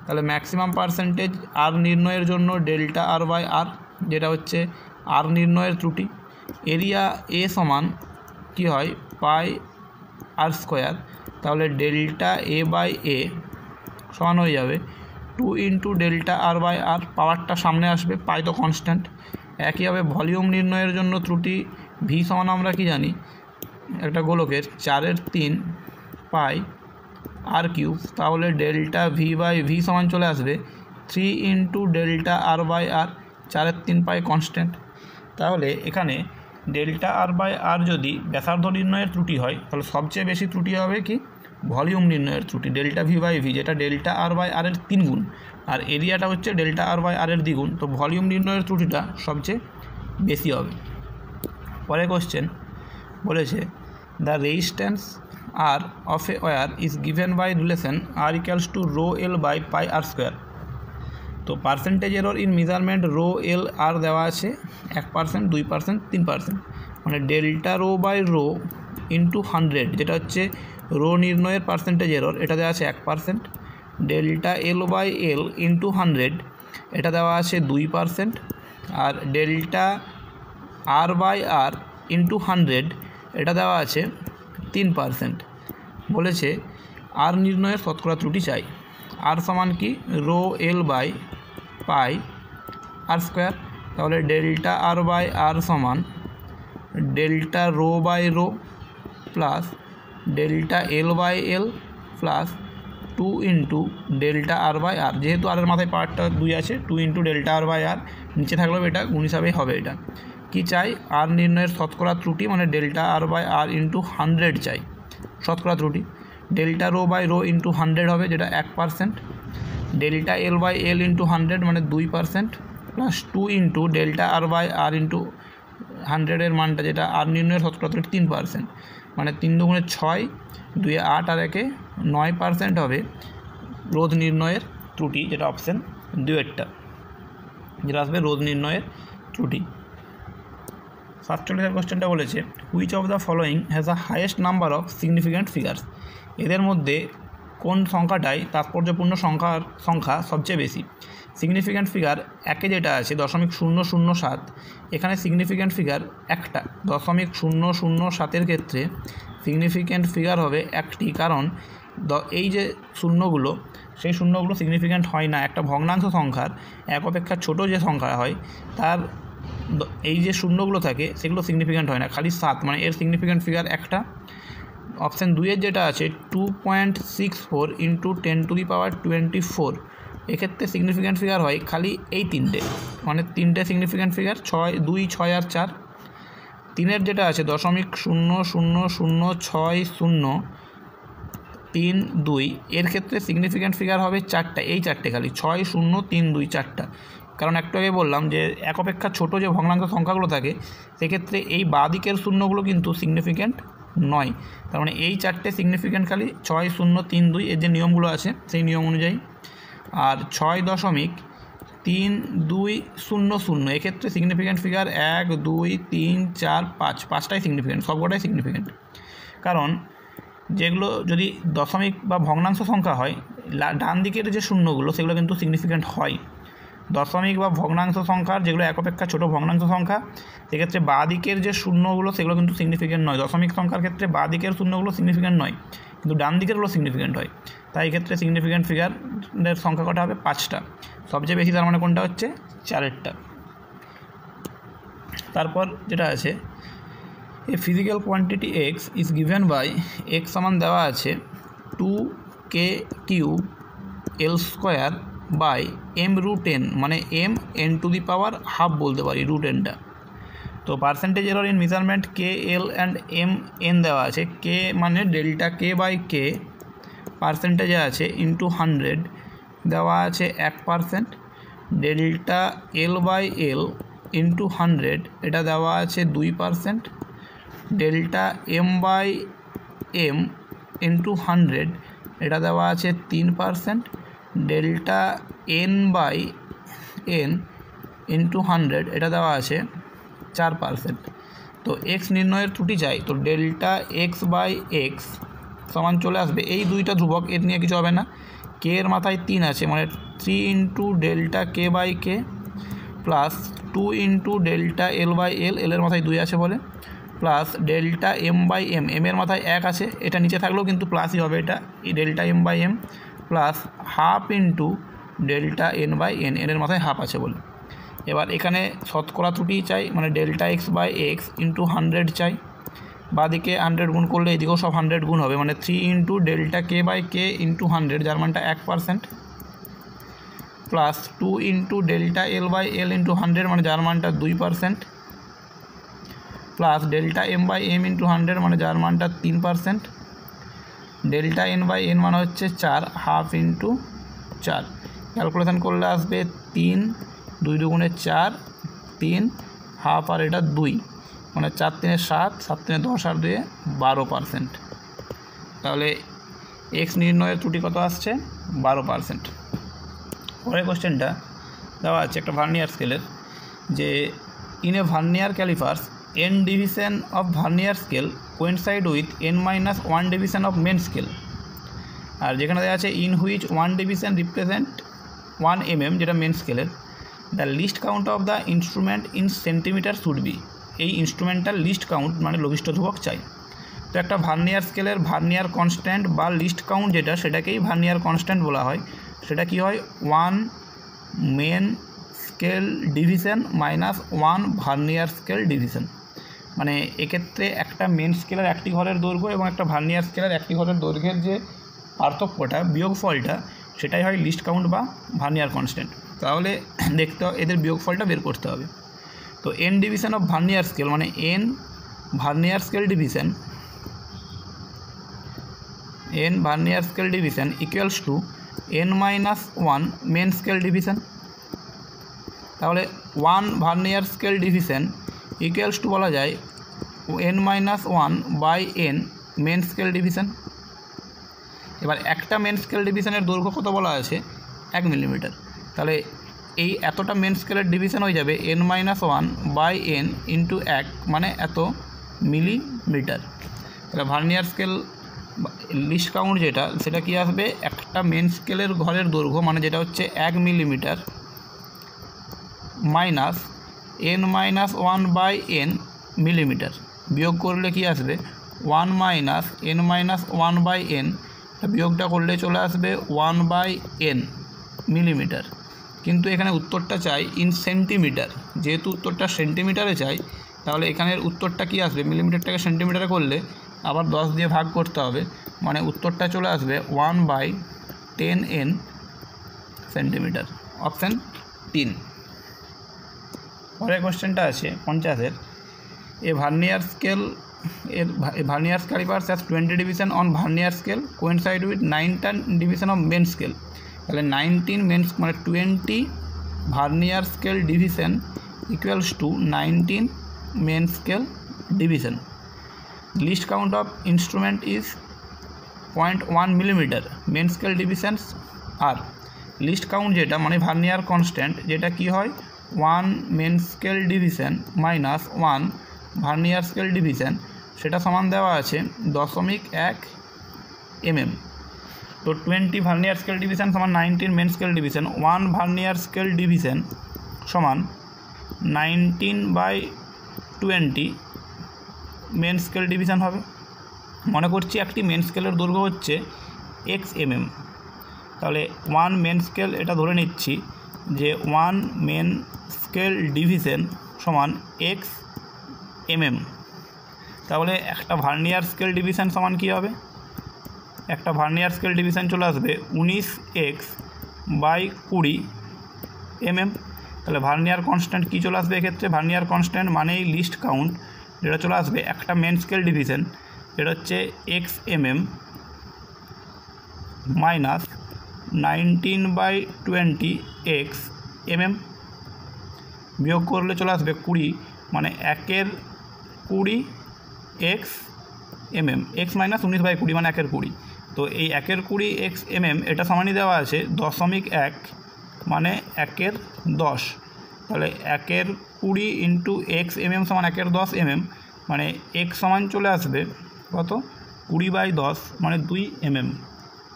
Speaker 2: তাহলে ম্যাক্সিমাম পার্সেন্টেজ আর নির্ণয়ের জন্য ডেল্টা আর বাই আর, যেটা হচ্ছে আর নির্ণয়ের ত্রুটি। এরিয়া এ সমান কী হয়, পাই আর স্কোয়ার, তাহলে ডেল্টা এ বাই এ সমান হয়ে যাবে 2 ইন্টু ডেল্টা আর বাই আর, পাওয়ারটা সামনে আসবে, পাই তো কনস্ট্যান্ট। একইভাবে ভলিউম নির্ণয়ের জন্য ত্রুটি ভি সমান আমরা কি জানি, একটা গোলকের 4/3 পাই আর কিউব, তাহলে ডেল্টা ভি বাই ভি সমান চলে আসবে 3 into delta R by R, 4/3 pi constant. তাহলে এখানে ডেল্টা আর বাই আর যদি ব্যাসার্ধ নির্ণয়ের ত্রুটি হয়, তাহলে সবচেয়ে বেশি ত্রুটি হবে কি, ভলিউম নির্ণয়ের ত্রুটি, ডেল্টা ভি বাই ভি, যেটা ডেল্টা আর বাই আর এর 3 গুণ, আর এরিয়াটা হচ্ছে ডেল্টা আর বাই আর এর দ্বিগুণ, তো ভলিউম নির্ণয়ের ত্রুটিটা সবচেয়ে বেশি হবে। পরে কোশ্চেন বলেছে, the resistance R of a wire is given by relation R equals to rho L by pi R square. তো percentage error in measurement rho L R দেওয়া আছে 1%, 2%, 3%, মানে delta rho by rho into 100, যেটা হচ্ছে রো নির্ণয়ের পার্সেন্টেজ এরর, এটা দেওয়া আছে 1%। Delta L by L into 100, এটা দেওয়া আছে 2%, আর delta R by R into 100, এটা দেওয়া আছে 3%। বলেছে আর নির্ণয়ের শতকরা ত্রুটি চাই। আর সমান কি, rho L by pi R square, তাহলে ডেল্টা আর বাই আর সমান delta rho by rho plus delta L by L plus 2 into delta R by R, যেহেতু আরের মাথায় পাওয়ারটা 2 আছে, 2 into delta R by R, নিচে থাকলেও এটা গুণ হিসাবেই হবে। এটা কি চাই, আর নির্ণয়ের শতকরা ত্রুটি, মানে delta R by R into 100 চাই শতকরা ত্রুটি। Delta rho by rho into 100 হবে, যেটা 1%, delta L by L into 100 মানে 2%, plus 2 into delta R by R into 100-এর মানটা, যেটা আর নির্ণয়ের শতকরা ত্রুটি 3%, মানে 3 দুগুণে 6, 2 8 আর 1 9% হবে রোধ নির্ণয়ের ত্রুটি, যেটা অপশান 2-এরটা, যেটা আসবে রোধ নির্ণয়ের ত্রুটি। 47-এর কোশ্চেনটা বলেছে, which of the following has the highest number of significant figures. এদের মধ্যে কোন সংখ্যাটাই তাৎপর্যপূর্ণ সংখ্যা সবচেয়ে বেশি। সিগনিফিক্যান্ট ফিগার একে যেটা আছে 0.007, এখানে সিগনিফিক্যান্ট ফিগার একটা, 0.007-এর ক্ষেত্রে সিগনিফিক্যান্ট ফিগার হবে একটি, কারণ এই যে শূন্যগুলো, সেই শূন্যগুলো সিগনিফিক্যান্ট হয় না। একটা ভগ্নাংশ সংখ্যার এক অপেক্ষা ছোট যে সংখ্যা হয়, তার এই যে শূন্যগুলো থাকে সেগুলো সিগনিফিক্যান্ট হয় না, খালি 7, মানে এর সিগনিফিক্যান্ট ফিগার একটা। অপশান 2-এর যেটা আছে 2.64 ইন্টু 10⁻²4, এক্ষেত্রে সিগনিফিক্যান্ট ফিগার হয় খালি এই 3টে, মানে 3টে সিগনিফিক্যান্ট ফিগার, 2, 6 আর 4। 3-এর যেটা আছে 0.0006032, এর ক্ষেত্রে সিগনিফিক্যান্ট ফিগার হবে 4টা, এই 4টে খালি, 6, 0, 3, 2, 4টা। কারণ একটু আগে বললাম যে এক অপেক্ষা ছোটো যে ভগ্নাংশ সংখ্যাগুলো থাকে, সেক্ষেত্রে এই বাঁ দিকের শূন্যগুলো কিন্তু সিগনিফিক্যান্ট নয়, তার মানে এই 4টে সিগনিফিক্যান্ট খালি 6, 0, 3, 2, এর যে নিয়মগুলো আছে সেই নিয়ম অনুযায়ী। আর 6.3200, এক্ষেত্রে সিগনিফিক্যান্ট ফিগার 1, 2, 3, 4, 5, 5টাই সিগনিফিক্যান্ট, সবকটাই সিগনিফিক্যান্ট। কারণ
Speaker 1: যেগুলো যদি দশমিক বা ভগ্নাংশ সংখ্যা হয়, ডান দিকের যে শূন্যগুলো সেগুলো কিন্তু সিগনিফিক্যান্ট হয়। দশমিক বা ভগ্নাংশ সংখ্যার যেগুলো এক অপেক্ষা ছোটো ভগ্নাংশ সংখ্যা, সেক্ষেত্রে বাঁ দিকের যে শূন্যগুলো সেগুলো কিন্তু সিগনিফিক্যান্ট নয়। দশমিক সংখ্যার ক্ষেত্রে বাঁ দিকের শূন্যগুলো সিগনিফিক্যান্ট নয়, কিন্তু ডান দিকেরগুলো সিগনিফিক্যান্ট হয়। তাই এক্ষেত্রে সিগনিফিক্যান্ট ফিগারের সংখ্যা কটা হবে? 5টা। সবচেয়ে বেশি তার মানে কোনটা হচ্ছে? 4-এরটা। তারপর যেটা আছে, a physical quantity X is given by, X সমান দেওয়া আছে 2k³ L² বাই m√n, মানে m n² বলতে পারি √n-টা। তো percentage error in measurement k, l and m n দেওয়া আছে। k মানে ডেল্টা k বাই k পার্সেন্টেজে আছে ইন্টু 100 দেওয়া আছে 1%, delta l by l into 100 এটা দেওয়া আছে 2%, delta m by m into 100 এটা দেওয়া আছে 3%, delta n by n into 100 এটা দেওয়া আছে 4%। তো এক্স নির্ণয়ের ত্রুটি চাই, তো ডেল্টা এক্স বাই এক্স সমান চলে আসবে, এই দুইটা ধ্রুবক, এর নিয়ে কিছু হবে না। কে এর মাথায় 3 আছে, মানে 3 into delta K by K plus 2 into delta L by L, এলের মাথায় 2 আছে বলে, plus delta M by M, M এর মাথায় 1 আছে, এটা নিচে থাকলেও কিন্তু প্লাসই হবে, এটা delta M by M plus half into delta N by N, এর মাথায় হাফ আছে বলে। এবার এখানে শতকরা ত্রুটি চাই, মানে delta X by X into 100 চাই। বাদিকে 100 গুণ করলে এদিকেও সব 100 গুণ হবে, মানে 3 into delta K by K into 100, যার মানটা 1%, plus 2 into delta L by L into 100, মানে যার মানটা 2%, plus delta M by M into 100, মানে যার মানটা 3%, ডেল্টা এন বাই এন মানে হচ্ছে 4, হাফ ইন্টু 4, ক্যালকুলেশন করলে আসবে 3, 2 দুগুণে 4, 3 হাফ আর এটা 2, মানে 4 3 7, 7 3 10 আর 2 12%। তাহলে এক্স নির্ণয়ের ত্রুটি কত আসছে? 12%। পরের কোশ্চেনটা দেওয়া আছে একটা ভার্নিয়ার স্কেলের, যে in a vernier callipers n division of vernier scale coincide with n-1 division of main scale. আর যেখানে দেওয়া আছে in which 1 division represent 1 mm, যেটা মেন স্কেলের, the least count of the instrument in centimetre should be. এই ইনস্ট্রুমেন্টাল লিস্ট কাউন্ট মানে লঘিষ্ঠ ধ্রুবক চাই। তো একটা ভার্নিয়ার স্কেলের ভার্নিয়ার কনস্ট্যান্ট বা লিস্ট কাউন্ট যেটা, সেটাকেই ভার্নিয়ার কনস্ট্যান্ট বলা হয়। সেটা কি হয়? 1 main scale division minus 1 vernier scale division. মানে এক্ষেত্রে একটা মেন স্কেলের একটি ঘরের দৈর্ঘ্য এবং একটা ভার্নিয়ার স্কেলের একটি ঘরের দৈর্ঘ্যের যে পার্থক্যটা, বিয়োগফলটা, সেটাই হয় লিস্ট কাউন্ট বা ভার্নিয়ার কনস্ট্যান্ট। তাহলে দেখতে এদের বিয়োগফলটা বের করতে হবে। তো N division of vernier scale, মানে N vernier scale division, n vernier scale division equals to n-1 main scale division. তাহলে 1 vernier scale division equals to বলা যায় n-1 by n main scale division. এবার একটা মেন স্কেল ডিভিশনের দৈর্ঘ্য কত বলা আছে? 1 মিলিমিটার। তাহলে এই এতটা মেন স্কেলের ডিভিশন হয়ে যাবে n-1 বাই n ইন্টু 1, মানে এত মিলিমিটার। তাহলে ভার্নিয়ার স্কেল লিস্ট কাউন্ট যেটা, সেটা কি আসবে? একটা মেন স্কেলের ঘরের দৈর্ঘ্য, মানে যেটা হচ্ছে 1 millimetre, minus n-1 by n millimetre, বিয়োগ করলে কি আসবে? 1 মাইনাস n-1 বাই n, বিয়োগটা করলে চলে আসবে 1 বাই n মিলিমিটার। কিন্তু এখানে উত্তরটা চাই ইন সেন্টিমিটার, যেহেতু উত্তরটা সেন্টিমিটারে চাই, তাহলে এখানের উত্তরটা কি আসবে? মিলিমিটারটাকে সেন্টিমিটারে করলে আবার 10 দিয়ে ভাগ করতে হবে, মানে উত্তরটা চলে আসবে 1/10n সেন্টিমিটার। অপশান 3। পরের কোশ্চেনটা আছে 50-এর, a vernier scale vernier callipers has 20 division on vernier scale coincide with 19 division of main scale. তাহলে 19 মেন মানে 20 vernier scale division equals to 19 main scale division. Least count of instrument is 0.1 millimetre, main scale divisions আর লিস্ট কাউন্ট যেটা মানে ভার্নিয়ার কনস্ট্যান্ট, যেটা কি হয় 1 main scale division minus 1 vernier scale division, সেটা সমান দেওয়া আছে 0.1 mm। তো 20 ভার্নিয়ার স্কেল ডিভিশন সমান 19 main scale division. 1 vernier scale division সমান 19/20 মেন স্কেল ডিভিশন হবে। মনে করছি একটি মেন স্কেলের দৈর্ঘ্য হচ্ছে xmm, তাহলে 1 মেন স্কেল এটা ধরে নিচ্ছি যে 1 মেন স্কেল ডিভিশন সমান xmm। তাহলে একটা ভার্নিয়ার স্কেল ডিভিশন সমান কী হবে? একটা ভার্নিয়ার স্কেল ডিভিশন চলে আসবে 19x/20 mm। তাহলে ভার্নিয়ার কনস্ট্যান্ট কী চলে আসবে এক্ষেত্রে? ভার্নিয়ার কনস্ট্যান্ট মানেই লিস্ট কাউন্ট, যেটা চলে আসবে একটা মেন স্কেল ডিভিশন এটা হচ্ছে xmm মাইনাস 19/20 xmm, বিয়োগ করলে চলে আসবে 20, মানে 1/20 xmm, x মাইনাস 19/20 মানে 1/20। তো এই 1/20 xmm এটা সমানই দেওয়া আছে 0.1 মানে 1/10। তাহলে 1/20 ইন্টু xmm সমান 1/10 mm, মানে x সমান চলে আসবে কত? 20/10 মানে 2 mm।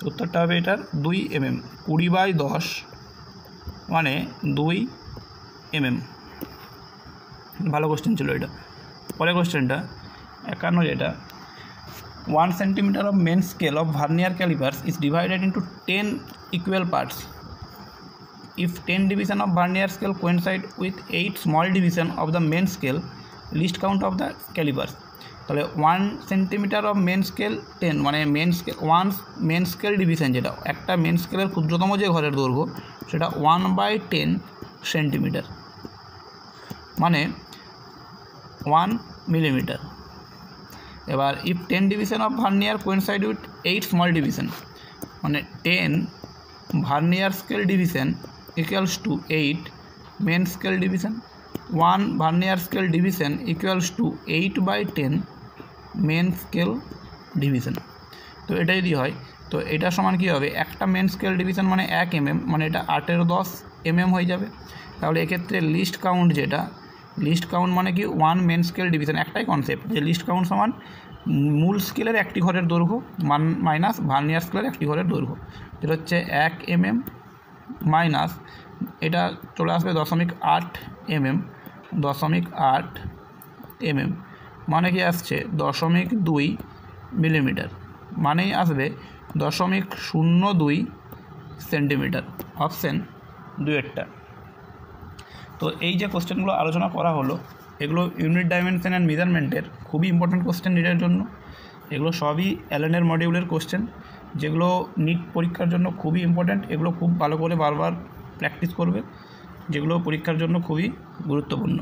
Speaker 1: উত্তরটা হবে এটার 2 mm। 20/10 মানে 2 mm। ভালো কোশ্চেন ছিল এটা। পরের কোশ্চেনটা 51 যেটা, 1 centimeter of main scale of vernier calipers is divided into 10 equal parts. If 10 division of vernier scale coincide with 8 small division of the main scale, least count of the calipers। তাহলে 1 সেন্টিমিটার অফ মেন স্কেল 10 মানে main scale 1 main scale division, যেটা একটা মেন স্কেলের ক্ষুদ্রতম যে ঘরের দৈর্ঘ্য সেটা 1/10 সেন্টিমিটার মানে 1 মিলিমিটার। এবার if 10 division of vernier coincide with 8 small division, মানে 10 vernier scale division equals to 8 main scale division. 1 vernier scale division equals to 8/10 main scale division. তো এটা যদি হয় তো এটা সমান কী হবে? একটা মেন স্কেল ডিভিশন মানে 1 mm, মানে এটা 8/10 mm হয়ে যাবে। তাহলে এক্ষেত্রে লিস্ট কাউন্ট যেটা, লিস্ট কাউন্ট মানে কি 1 মেন স্কেল ডিভিশন, একটাই কনসেপ্ট যে লিস্ট কাউন্ট সমান মূল স্কেলের একটি ঘরের দৈর্ঘ্য মাইনাস ভার্নিয়ার স্কেলের একটি ঘরের দৈর্ঘ্য, যেটা হচ্ছে 1 mm মাইনাস এটা চলে আসবে 0.8 mm, 0.8 mm মানে কি আসছে 0.2 মিলিমিটার, মানেই আসবে 0.02 সেন্টিমিটার। অপশান 2-এরটা। তো এই যে কোশ্চেনগুলো আলোচনা করা হলো এগুলো ইউনিট ডাইমেনশন অ্যান্ড মেজারমেন্টের খুবই ইম্পর্টেন্ট কোশ্চেন নিটের জন্য। এগুলো সবই অ্যালেনের মডিউলের কোশ্চেন, যেগুলো নিট পরীক্ষার জন্য খুবই ইম্পর্টেন্ট। এগুলো খুব ভালো করে বারবার প্র্যাকটিস করবে, যেগুলো পরীক্ষার জন্য খুবই গুরুত্বপূর্ণ।